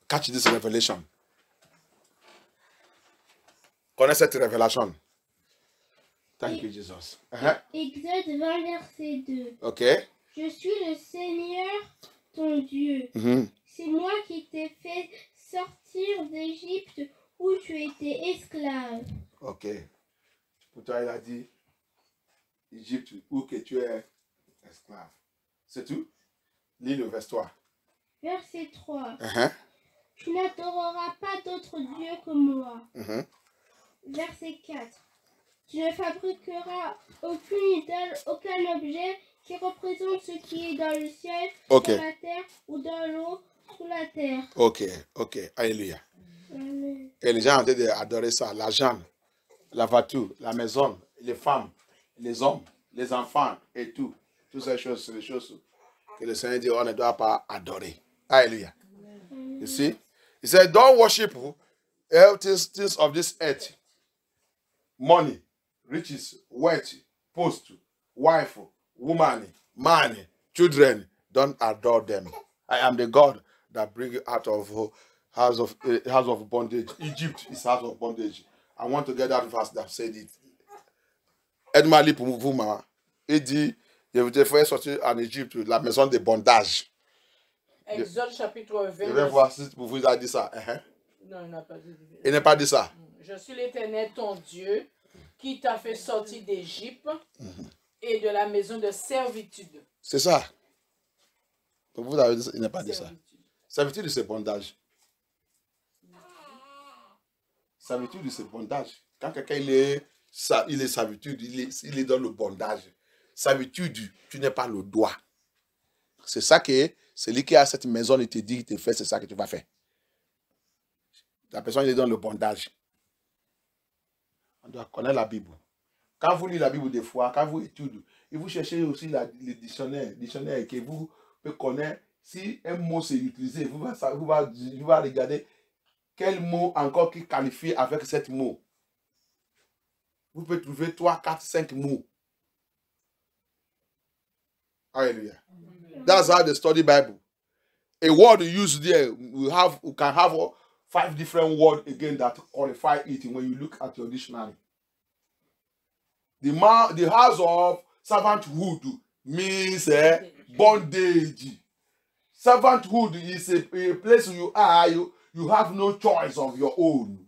Catch this revelation. Connais cette révélation. Thank you, Jesus. Exode 20, verset 2. Ok. Je suis le Seigneur, ton Dieu. C'est moi qui t'ai fait sortir d'Égypte où tu étais esclave. Ok. Pour toi, il a dit Égypte où que tu es esclave. C'est tout? Lis le verset 3. Verset 3. Tu n'adoreras pas d'autre Dieu que moi. Verset 4. Tu ne fabriqueras aucune idole, aucun objet qui représente ce qui est dans le ciel, sur la terre, ou dans l'eau, sous la terre. Ok. Alléluia. Et les gens ont dit d'adorer ça. L'argent, la voiture, la maison, les femmes, les hommes, les enfants et tout. Toutes ces choses, c'est les choses que le Seigneur dit on ne doit pas adorer. Alléluia. You see? He said, don't worship things of this earth. Money, riches, wealth, post, wife, woman, man, children, don't adore them. I am the God that bring you out of house of bondage. Egypt is house of bondage. I want to get that verse that said it. Edmali pour vous, maman. Il dit, je vous ai fait sortir en Égypte, la maison de bondage. Exode chapitre 20. Je vais voir si vous avez dit ça. Non, il n'a pas dit. Il n'a pas dit ça. Je suis l'Éternel, ton Dieu, qui t'a fait sortir d'Égypte et de la maison de servitude. C'est ça. Donc vous avez dit ça, il n'a pas dit ça. Servitude, c'est bondage. Servitude, c'est bondage. Quand quelqu'un il est servitude, il est dans le bondage. Servitude, tu n'es pas le droit. C'est ça que celui qui a cette maison, il te dit, il te fait, c'est ça que tu vas faire. La personne, il est dans le bondage. On doit connaître la Bible. Quand vous lisez la Bible des fois, quand vous étudiez, et vous cherchez aussi le dictionnaire que vous pouvez connaître, si un mot c'est utilisé, vous va regarder quel mot encore qui qualifie avec cet mot. Vous pouvez trouver 3, 4, 5 mots. Hallelujah. That's how they study Bible. A word you use there, we can have 5 different words again that qualify it when you look at your dictionary. The house of servanthood means bondage. Servanthood is a place you are, you have no choice of your own.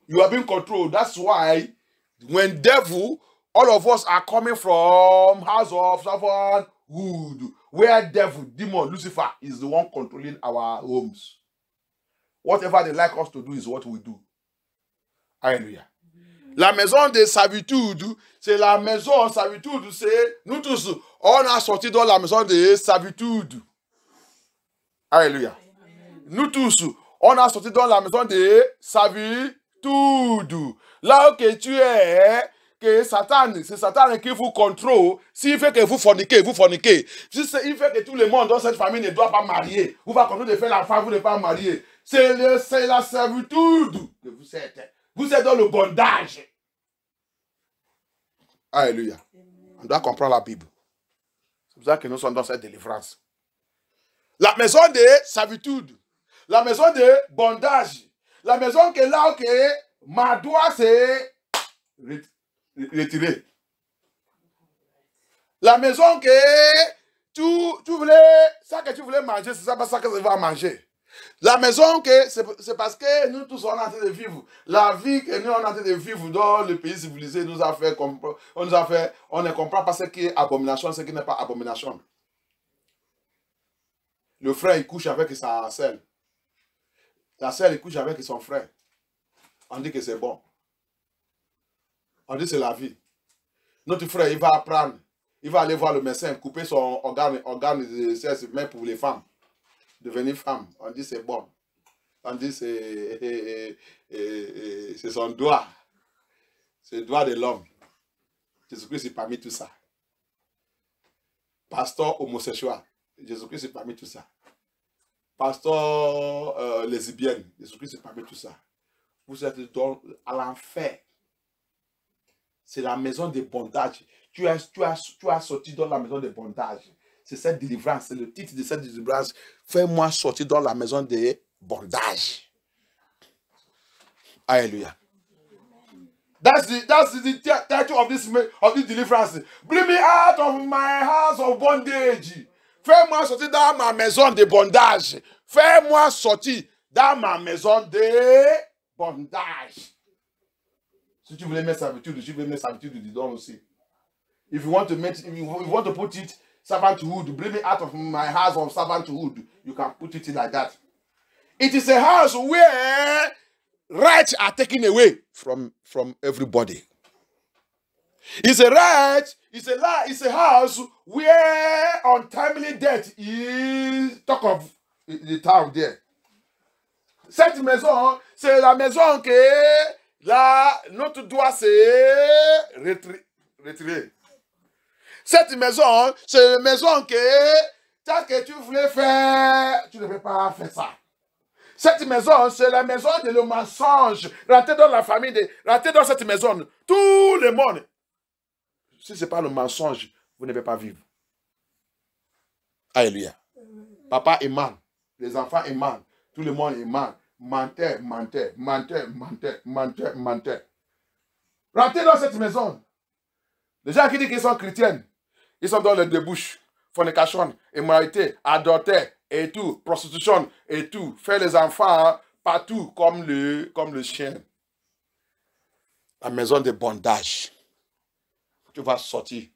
You are being controlled. That's why when devil, all of us are coming from house of servanthood, where devil, demon, Lucifer is the one controlling our homes. Whatever they like us to do is what we do. Alléluia. La maison de servitude, c'est la maison de servitude, c'est nous tous, on a sorti dans la maison de servitude. Alléluia. Nous tous, on a sorti dans la maison de servitude. Là où tu es, que Satan, c'est Satan qui vous contrôle. S'il fait que vous forniquez, vous forniquez. Si il fait que tout le monde dans cette famille ne doit pas marier, vous va continuer de faire la femme, vous ne pas marier. C'est la servitude que vous êtes. Vous êtes dans le bondage. Alléluia. On doit comprendre la Bible. C'est pour ça que nous sommes dans cette délivrance. La maison de servitude. La maison de bondage. La maison que là, que ma doigt s'est retirée. La maison que tu voulais, ça que tu voulais manger, c'est ça pas ça que tu vas manger. La maison que c'est parce que nous tous on est en train de vivre. La vie que nous on est en train de vivre dans le pays civilisé nous a fait comprendre. On ne comprend pas ce qui est abomination, ce qui n'est pas abomination. Le frère il couche avec sa sœur. La sœur il couche avec son frère. On dit que c'est bon. On dit que c'est la vie. Notre frère il va apprendre. Il va aller voir le médecin, couper son organe de sexe, même pour les femmes. Devenir femme, on dit c'est bon. On dit c'est son doigt. C'est le doigt de l'homme. Jésus-Christ est parmi tout ça. Pasteur homosexuel, Jésus-Christ est parmi tout ça. Pasteur lesbienne, Jésus-Christ est parmi tout ça. Vous êtes à l'enfer. C'est la maison de bondage. Tu as sorti dans la maison de bondage. C'est cette délivrance, c'est le titre de cette délivrance. Fais-moi sortir dans la maison de bondage. Alléluia. That's the title of this deliverance. Bring me out of my house of bondage. Fais-moi sortir dans ma maison de bondage. Fais-moi sortir dans ma maison de bondage. Si tu voulais mettre servitude, tu veux mettre servitude dedans aussi. If you want to put it servanthood, bring me out of my house of servanthood, you can put it in like that. It is a house where rights are taken away from everybody. It's a house where untimely death is talk of the town there. Cette maison, c'est la maison que notre doigt s'est retiré. Cette maison, c'est la maison que tant que tu voulais faire, tu ne peux pas faire ça. Cette maison, c'est la maison de le mensonge. Rentrer dans la famille, rentrer dans cette maison, tout le monde. Si ce n'est pas le mensonge, vous ne pouvez pas vivre. Alléluia. Papa est mal, les enfants est mal, tout le monde est mal. Menteur. Rentrez dans cette maison. Les gens qui disent qu'ils sont chrétiens, ils sont dans les débouches, fornication, immoralité, adultère et tout, prostitution et tout. Faire les enfants partout comme le chien. La maison de bondage. Tu vas sortir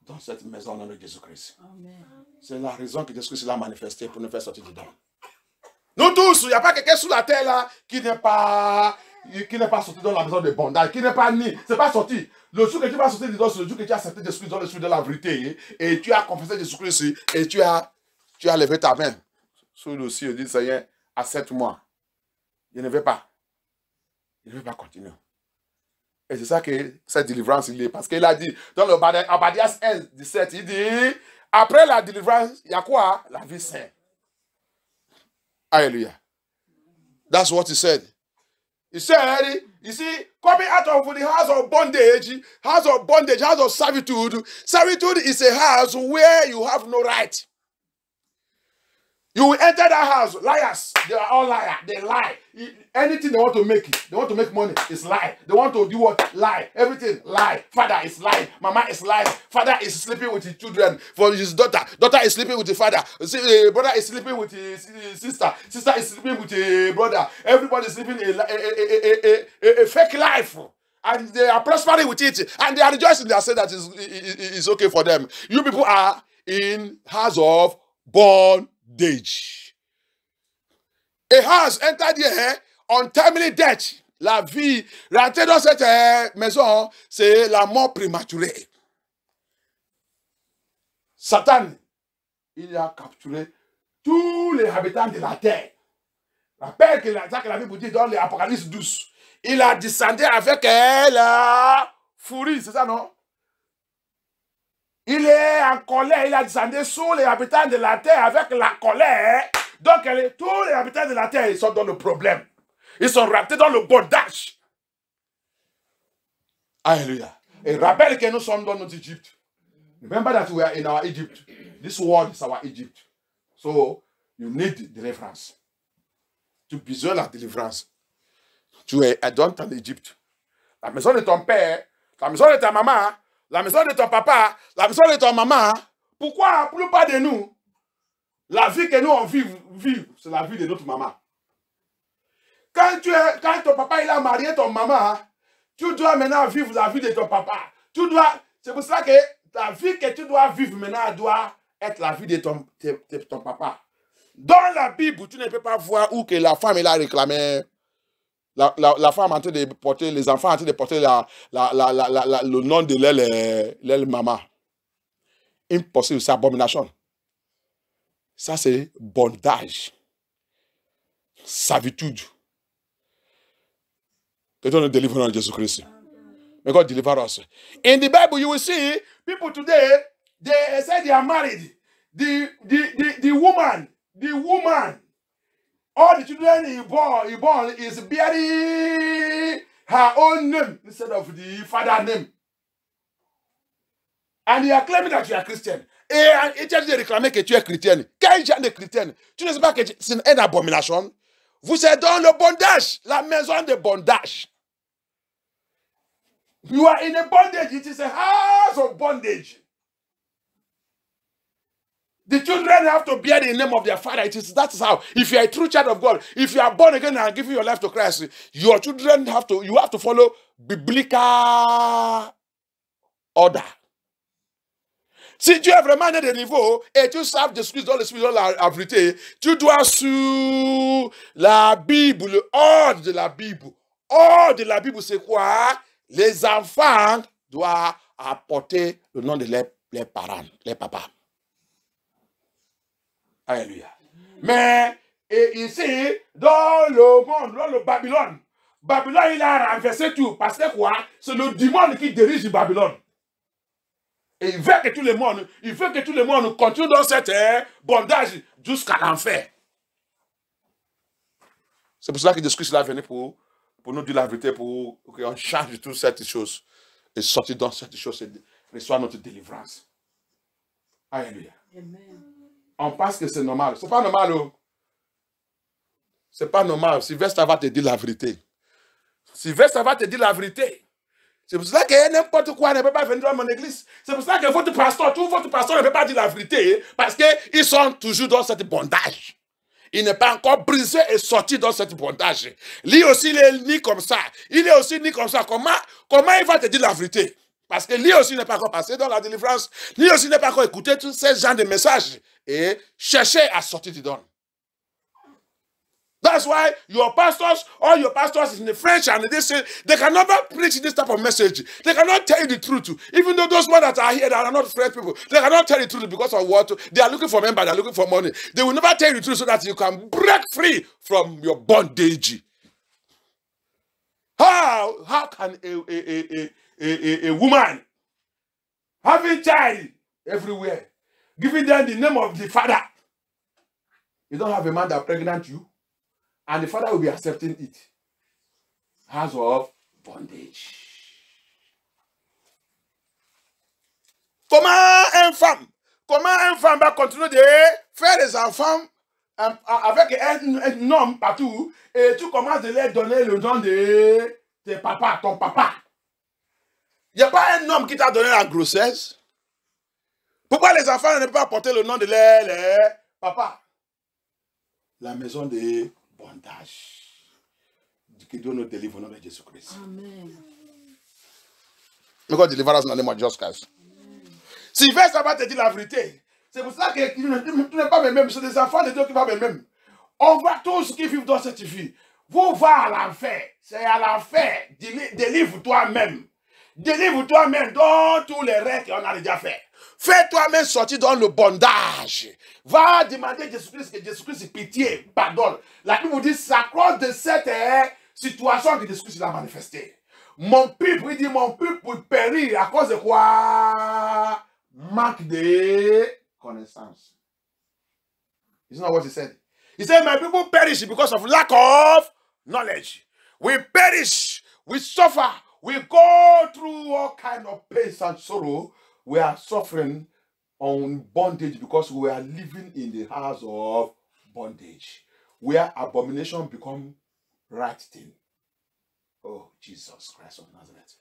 dans cette maison dans le Jésus-Christ. C'est la raison que Jésus-Christ l'a manifesté pour nous faire sortir dedans. Nous tous, il n'y a pas quelqu'un sous la terre là qui n'est pas sorti dans la maison de bondage, qui n'est pas né, c'est pas sorti. Le jour que tu vas sortir dedans, c'est le jour que tu as accepté Jésus-Christ dans le sujet de la vérité et tu as confessé Jésus-Christ et tu as levé ta main sur le ciel et dit Seigneur, accepte-moi. Je ne vais pas. Il ne veut pas continuer. Et c'est ça que cette délivrance il est. Parce qu'il a dit, dans le Obadias 1, 17, il dit, après la délivrance, il y a quoi? La vie sainte. Hallelujah. That's what he said. He said, you see, coming out of the house of bondage, house of servitude. Servitude is a house where you have no right. You will enter that house, liars. They are all liars. They lie. Anything they want to make, they want to make money, it's lie. They want to do what? Lie. Everything, lie. Father is lying. Mama is lying. Father is sleeping with his children for his daughter. Daughter is sleeping with the father. Brother is sleeping with his sister. Sister is sleeping with a brother. Everybody is living a fake life. And they are prospering with it. And they are rejoicing. They are saying that it's okay for them. You people are in house of bondage. A house entered here untimely death. La vie, rentrer dans cette maison, c'est la mort prématurée. Satan, il a capturé tous les habitants de la terre. Rappelle que la Bible dit dans l'Apocalypse 12, il a descendu avec la furie, c'est ça non? Il est en colère, il a descendu sur les habitants de la terre avec la colère. Donc tous les habitants de la terre, ils sont dans le problème. Ils sont ratés dans le bondage. Alléluia. Et rappelle que nous sommes dans notre Égypte. Remember that we are in our Egypt. This world is our Egypt. So, you need deliverance. Tu as besoin de la délivrance. Tu es dans ton Égypte. La maison de ton père, la maison de ta maman, la maison de ton papa, la maison de ton maman. Pourquoi la plupart de nous, la vie que nous on vit, c'est la vie de notre maman. Quand ton papa il a marié ton maman, tu dois maintenant vivre la vie de ton papa. C'est pour ça que la vie que tu dois vivre maintenant doit être la vie de ton papa. Dans la Bible, tu ne peux pas voir où que la femme elle a réclamé. La femme en train de porter, les enfants en train de porter le nom de leur maman. Impossible, c'est abomination. Ça, c'est bondage. Servitude. Que Dieu nous délivre en Jésus-Christ. May God deliver us. In the Bible, you will see people today, they say they are married. The woman, all the children he born is bearing her own name instead of the father's name. And you are claiming that you are Christian. Et tu as réclamé que tu es chrétienne. Quel genre de chrétienne? Tu ne sais pas que c'est une abomination? Vous êtes dans le bondage, la maison de bondage. You are in a bondage. It is a house of bondage. The children have to bear the name of their father. That is how. If you are a true child of God, if you are born again and giving your life to Christ, your children have to follow biblical order. Si tu es vraiment né de niveau et tu sais Jésus dans l'esprit, dans la vérité, tu dois sur la Bible, l'ordre de la Bible. Ordre de la Bible, c'est quoi? Les enfants doivent apporter le nom de leurs parents, les papas. Alléluia. Mais ici, dans le monde, dans le Babylone, il a renversé tout. Parce que quoi? C'est le démon qui dirige le Babylone. Et il veut que tout le monde continue dans cette bondage jusqu'à l'enfer. C'est pour cela que Jésus-Christ est venu pour nous dire la vérité, pour qu'on change toutes cette choses et sortir dans cette chose et reçoit notre délivrance. Alléluia. Amen. On pense que c'est normal. C'est pas normal. Oh. C'est pas normal. Sylvestre va te dire la vérité. Sylvestre va te dire la vérité. C'est pour ça que n'importe quoi ne peut pas venir dans mon église. C'est pour ça que votre pasteur ne peut pas dire la vérité. Parce qu'ils sont toujours dans cette bondage. Il n'est pas encore brisé et sorti dans cette bondage. Lui aussi, il est ni comme ça. Il est aussi ni comme ça. Comment il va te dire la vérité? Parce que lui aussi n'est pas encore passé dans la délivrance. Lui aussi n'est pas encore écouté tous ces genres de messages. Et chercher à sortir dedans. That's why your pastors in the French and they can never preach this type of message. They cannot tell you the truth. Even though those ones that are here that are not French people, they cannot tell you the truth because of what? They are looking for members, they are looking for money. They will never tell you the truth so that you can break free from your bondage. How can a woman having child everywhere, giving them the name of the father, you don't have a man that pregnant you? And the father will be accepting it. House of bondage. Comment un femme va continuer de faire des enfants avec un homme partout, et tu commences de leur donner le nom de tes papas, ton papa. Il n'y a pas un homme qui t'a donné la grossesse. Pourquoi les enfants ne peuvent pas porter le nom de leur papa? La maison de bondage. Que Dieu nous délivre au nom de Jésus-Christ. Amen. God deliver us in the name of Jesus Christ. Si ça va te dire la vérité, c'est pour ça que tu n'es pas même, c'est des enfants de Dieu qui vont même. On voit tous qui vivent dans cette vie. Vous va à l'enfer. C'est à l'enfer. Délivre toi-même. Délivre toi-même dans tous les rêves qu'on a déjà fait. Fais toi-même sortir dans le bondage. Va demander à Jésus-Christ que Jésus-Christ pitié, pardonne. La Bible vous dit, c'est à cause de cette situation que Jésus-Christ a manifesté. Mon peuple, il dit, mon peuple périt à cause de quoi? Manque de connaissance. Isn't that what he said? He said, my people perish because of lack of knowledge. We perish, we suffer, we go through all kinds of pains and sorrow. We are suffering on bondage because we are living in the house of bondage, where abomination become right thing. Oh, Jesus Christ of Nazareth.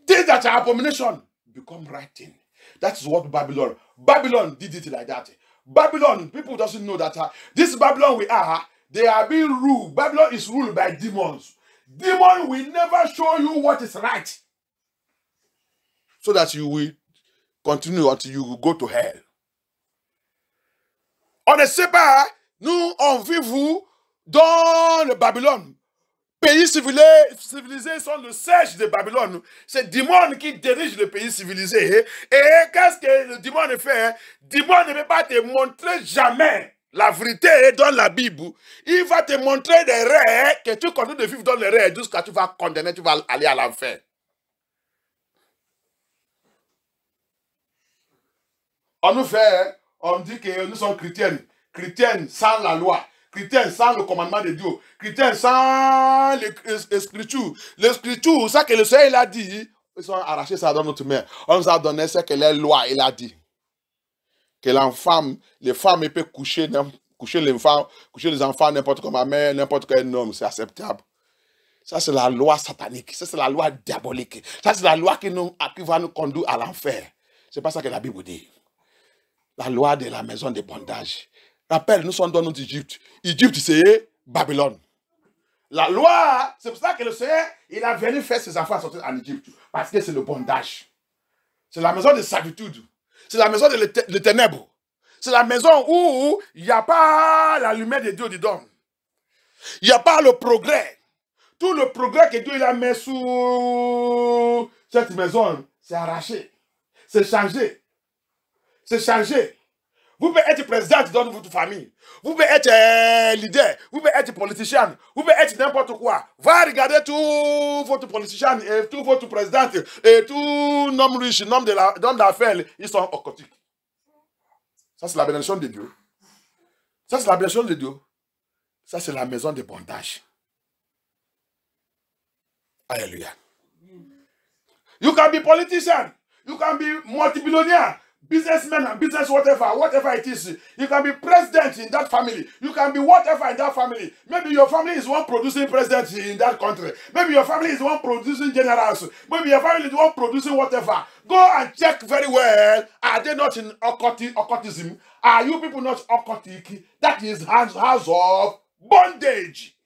Things that are abomination become right thing. That is what Babylon did it like that. Babylon, people doesn't know that this Babylon we are, they are being ruled. Babylon is ruled by demons. Demon will never show you what is right. So that you will continue until you go to hell. On ne sait pas, nous, on vit vous dans le Babylone. Pays civilisés sont le siège de Babylone. C'est Dimon qui dirige le pays civilisé. Et qu'est-ce que le Dimon fait? Dimon ne peut pas te montrer jamais la vérité dans la Bible. Il va te montrer des rêves que tu continues de vivre dans les rêves jusqu'à ce que tu vas condamner, tu vas aller à l'enfer. On nous fait, on dit que nous sommes chrétiens. Chrétiens sans la loi. Chrétiens sans le commandement de Dieu. Chrétiens sans l'écriture. L'écriture, ça que le Seigneur il a dit, ils ont arraché ça dans notre main. On nous a donné ce que les lois il a dit. Que les femmes peuvent coucher les enfants n'importe comment, mais n'importe quel homme, c'est acceptable. Ça, c'est la loi satanique. Ça, c'est la loi diabolique. Ça, c'est la loi qui va nous conduire à l'enfer. C'est pas ça que la Bible dit. La loi de la maison de bondage. Rappelle, nous sommes dans notre Égypte. Égypte, c'est Babylone. La loi, c'est pour ça que le Seigneur, il a venu faire ses enfants sortir en Égypte. Parce que c'est le bondage. C'est la maison de servitude. C'est la maison de ténèbres. C'est la maison où il n'y a pas la lumière de Dieu dedans. Il n'y a pas le progrès. Tout le progrès que Dieu il a mis sous cette maison, c'est arraché. C'est changé. C'est changé. Vous pouvez être président dans votre famille. Vous pouvez être leader. Vous pouvez être politicien. Vous pouvez être n'importe quoi. Va regarder tout votre politicien et tout votre président et tout homme riche, homme d'affaires. Ils sont occultiques. Ça, c'est la bénédiction de Dieu. Ça, c'est la bénédiction de Dieu. Ça, c'est la maison de bondage. Alléluia. You can be politician. You can be multi-billionaire. Businessman, business, whatever it is. You can be president in that family. You can be whatever in that family. Maybe your family is one producing president in that country. Maybe your family is one producing generals. Maybe your family is one producing whatever. Go and check very well. Are they not in occultism? Are you people not occultic? That is house of bondage.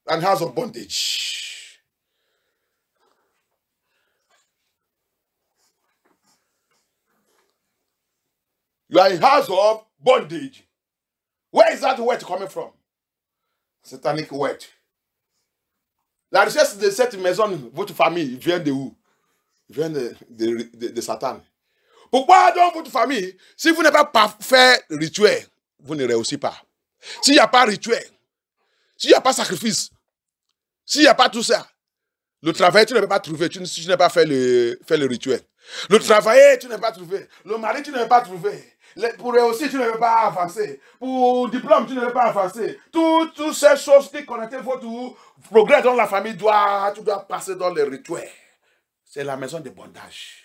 And house of bondage. You are in house of bondage. Where is that word coming from? Satanic word. La richesse de cette maison, votre famille, vient de où? Vient de Satan. Pourquoi dans votre famille, si vous n'avez pas fait rituel, vous ne réussissez pas? S'il n'y a pas rituel, s'il n'y a pas sacrifice, s'il n'y a pas tout ça, le travail, tu ne peux pas trouver, tu n'as pas fait le rituel. Le travail, tu n'as pas trouvé. Le mari, tu n'as pas trouvé. Pour réussir, tu ne peux pas avancer. Pour diplôme, tu ne peux pas avancer. Toutes ces choses qui connectent votre progrès dans la famille, tu dois passer dans les rituels. C'est la maison de bondage.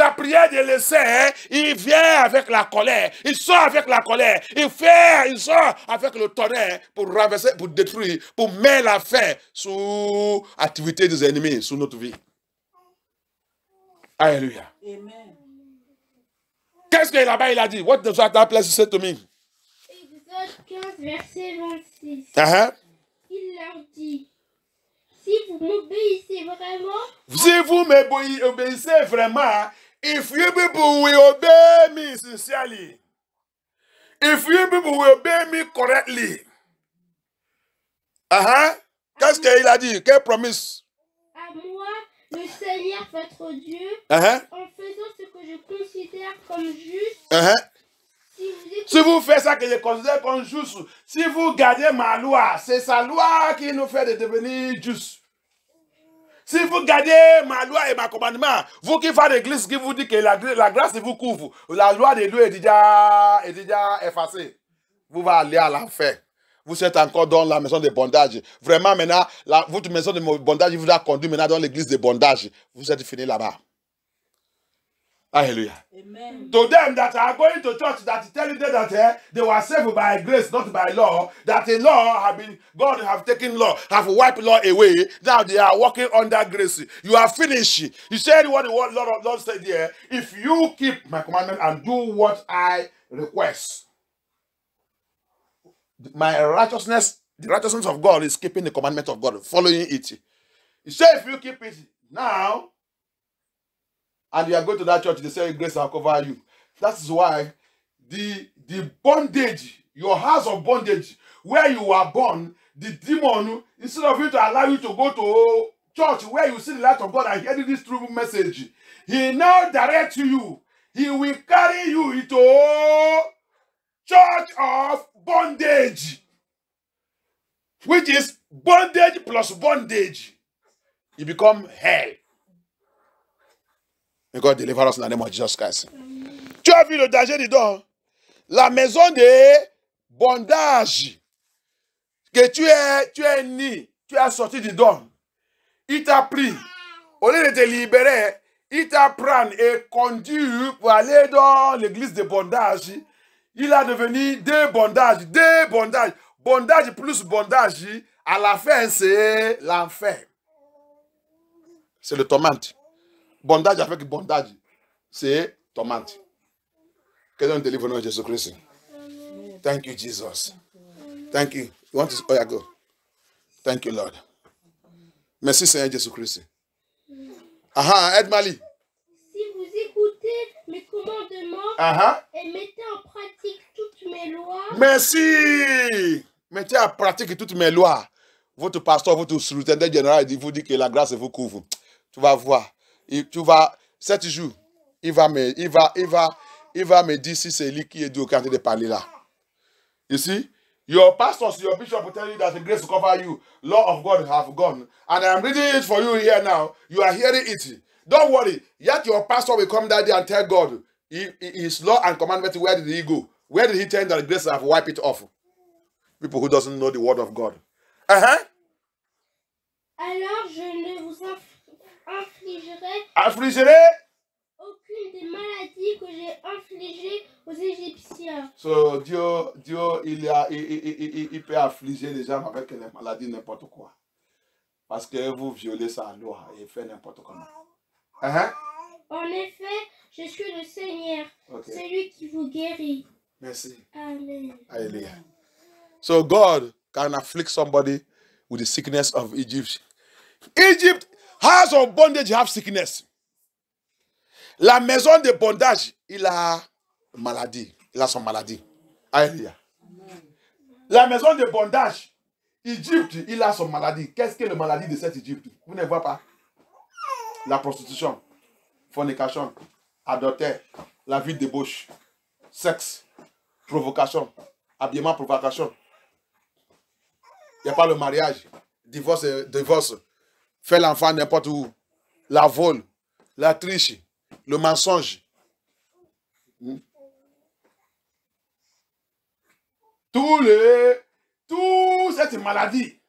la prière de l'essaim, il vient avec la colère. Il sort avec la colère. Il sort avec le tonnerre pour renverser, pour détruire, pour mettre la fin sous l'activité des ennemis, sous notre vie. Alléluia. Amen. Qu'est-ce que là-bas il a dit? What does that place say to me? Exode 15, verset 26. Il leur dit, si vous m'obéissez vraiment, if you people will obey me sincerely, if you people will obey me correctly, qu'est-ce qu'il a dit? Quelle promesse? À moi, le Seigneur votre Dieu, en faisant ce que je considère comme juste, si vous faites ça que je considère comme juste, si vous gardez ma loi, c'est sa loi qui nous fait de devenir juste. Si vous gardez ma loi et ma commandement, vous qui faites l'église qui vous dit que la grâce vous couvre, la loi de Dieu est déjà effacée, vous allez aller à l'enfer. Vous êtes encore dans la maison de bondage. Vraiment, maintenant, votre maison de bondage vous a conduit maintenant dans l'église de bondage. Vous êtes fini là-bas. Hallelujah. Amen. To them that are going to church, that telling them that they were saved by grace, not by law, that the law God have taken law, have wiped law away. Now they are walking under grace. You are finished. You said what the Lord said here. If you keep my commandment and do what I request, my righteousness, the righteousness of God is keeping the commandment of God, following it. He said, if you keep it now, and you are going to that church, they say grace will cover you. That is why the bondage, your house of bondage, where you were born, the demon, instead of you to allow you to go to church where you see the light of God and hear this true message, he now directs you. He will carry you into church of bondage, which is bondage plus bondage. You become hell. May God deliver us in the name of Jesus Christ. Tu as vu le danger dedans? La maison de bondage que tu es né, tu as sorti dedans. Il t'a pris. Au lieu de te libérer, il t'a pris et conduit pour aller dans l'église de bondage. Il a devenu deux bondages. Bondage plus bondage. À la fin, c'est l'enfer. C'est le tourmente. Bondage avec bondage, c'est tourmente. Que Dieu nous délivre au nom de Jésus-Christ. Thank you, Jesus. Thank you. You want to? Oh, yeah, go. Thank you, Lord. Merci, Seigneur Jésus-Christ. Aide-Mali. Si vous écoutez mes commandements et mettez en pratique toutes mes lois. Merci. Mettez en pratique toutes mes lois. Votre pasteur, votre secrétaire général, il vous dit que la grâce vous couvre. Tu vas voir. Tu vas, 7 jours, il va me dire si c'est lui qui est dû au train de parler là. You see, your pastors, your bishop will tell you that the grace will cover you. Law of God have gone. And I'm reading it for you here now. You are hearing it. Don't worry. Yet your pastor will come that day and tell God, his law and commandment, where did he go? Where did he tell that the grace have wiped it off? People who doesn't know the word of God. Alors je ne vous infligerai aucune des maladies que j'ai infligées aux Égyptiens. So Dieu il peut affliger les gens avec les maladies n'importe quoi. Parce que vous violez sa loi et faites n'importe comment. En effet, je suis le Seigneur, celui qui vous guérit. Merci. Amen. Hallelujah. So God can afflict somebody with the sickness of Egypt. Egypt, house of bondage, have sickness. La maison de bondage, il a maladie. Il a son maladie. Alléluia. La maison de bondage, Égypte, il a son maladie. Qu'est-ce que la maladie de cette Égypte? Vous ne voyez pas? La prostitution, fornication, adultère, la vie de débauche, sexe, provocation, habillement, provocation. Il n'y a pas le mariage, divorce, faire l'enfant n'importe où, la vol, la triche, le mensonge. Toute cette maladie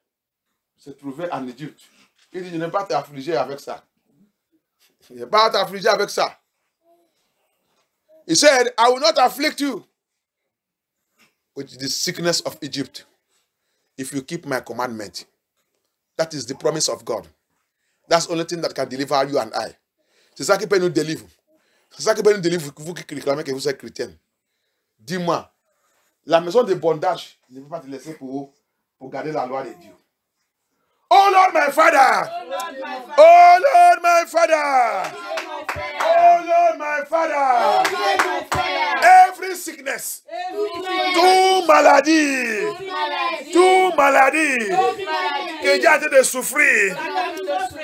se trouvait en Égypte. Il dit, je ne vais pas t'affliger avec ça. Je ne vais pas t'affliger avec ça. He said, I will not afflict you with the sickness of Egypt if you keep my commandment. That is the promise of God. That's the only thing that can deliver you and I. C'est ça qui peut nous délivrer. C'est ça qui peut nous délivrer, vous qui réclamez que vous êtes chrétien. Dis-moi, la maison de bondage ne peut pas te laisser pour garder la loi de Dieu. Oh Lord, my Father. Oh Lord, my Father. Oh Lord, my Father. Every sickness, toute maladie, que j'ai hâte de souffrir,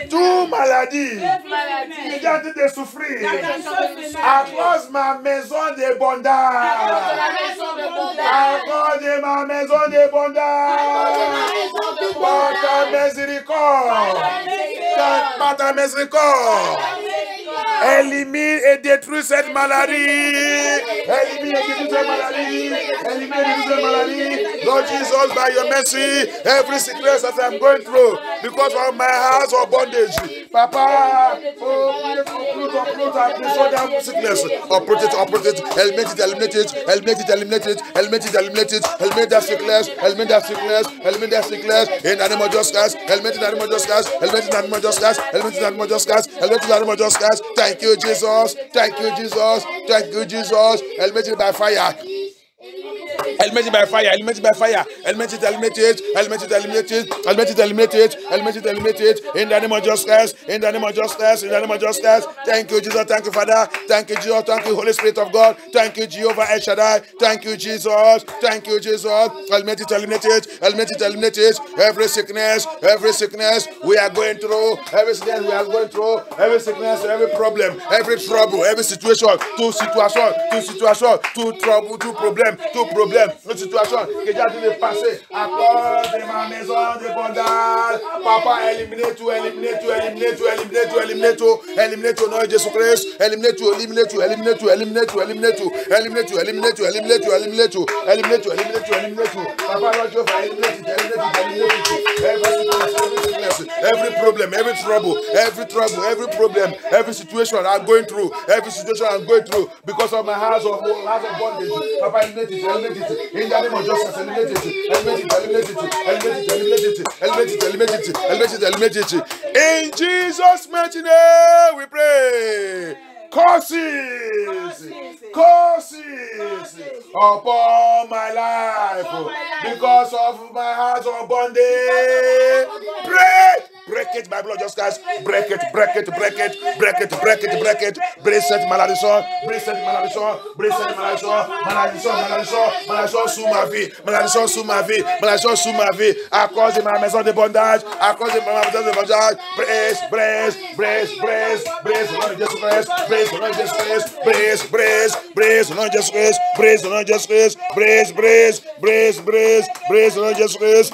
toute maladie, que j'ai hâte de souffrir, à cause de ma maison de bondage, à cause de ma maison de bondage, par ta miséricorde, par ta miséricorde, élimine et détruis cette maladie, élimine et détruis cette maladie, élimine et détruis cette maladie. Lord Jesus, by your mercy, every sickness that I'm going through, because of my house of bondage, Papa, uproot that sickness, uproot it, eliminate it, eliminate that sickness, eliminate that sickness, in the name of Jesus Christ, eliminate in the name of Jesus Christ, eliminate in the name of Jesus Christ, eliminate in the name of Jesus Christ, eliminate in the name of Jesus Christ. Thank you, Jesus. Thank you, Jesus. Thank you, Jesus. Eliminate it by fire. Eliminate it by fire, eliminate it by fire, eliminate it, eliminate it, eliminate it, eliminate it, eliminate it, eliminate it, eliminate it, eliminate it, in the name of Jesus Christ, in the name of Jesus Christ, in the name of Jesus Christ. Thank you, Jesus, thank you, Father, thank you, Jesus, thank you, Holy Spirit of God, thank you, Jehovah El Shaddai, thank you, Jesus, thank you, Jesus, eliminate it, eliminate it, eliminate it, eliminate it, every sickness we are going through, every sickness we are going through, every sickness, every problem, every trouble, every situation, tout trouble, tout problème, notre situation que j'ai dû passer à cause de ma maison de bondage. Papa, élimine tout, élimine tout, élimine tout, élimine tout, élimine tout, élimine tout, nom de Jésus-Christ, élimine tout, élimine tout, élimine tout, élimine tout, élimine tout, élimine tout, élimine tout, élimine tout, élimine tout, élimine tout, élimine tout, élimine tout. Papa, Lord Jehovah, élimine tout, every problem, every trouble, every problem, every situation I'm going through, because of my house of bondage. Papa, eliminate it, eliminate it. In the name of Jesus, eliminate it, eliminate it, eliminate it, eliminate it, eliminate it, eliminate it, eliminate it. In Jesus' mighty name we pray. Curses upon my life because of my heart of bondage. Break it by blood, just guys. Break it. Brise cette malédiction sous ma vie, à cause de ma maison de bondage, Brise, au nom de Jésus Christ, Brise, au nom de Jésus Christ, Brise, au nom de Jésus Christ, Brise, au nom de Jésus Christ, Brise, au nom de Jésus Christ,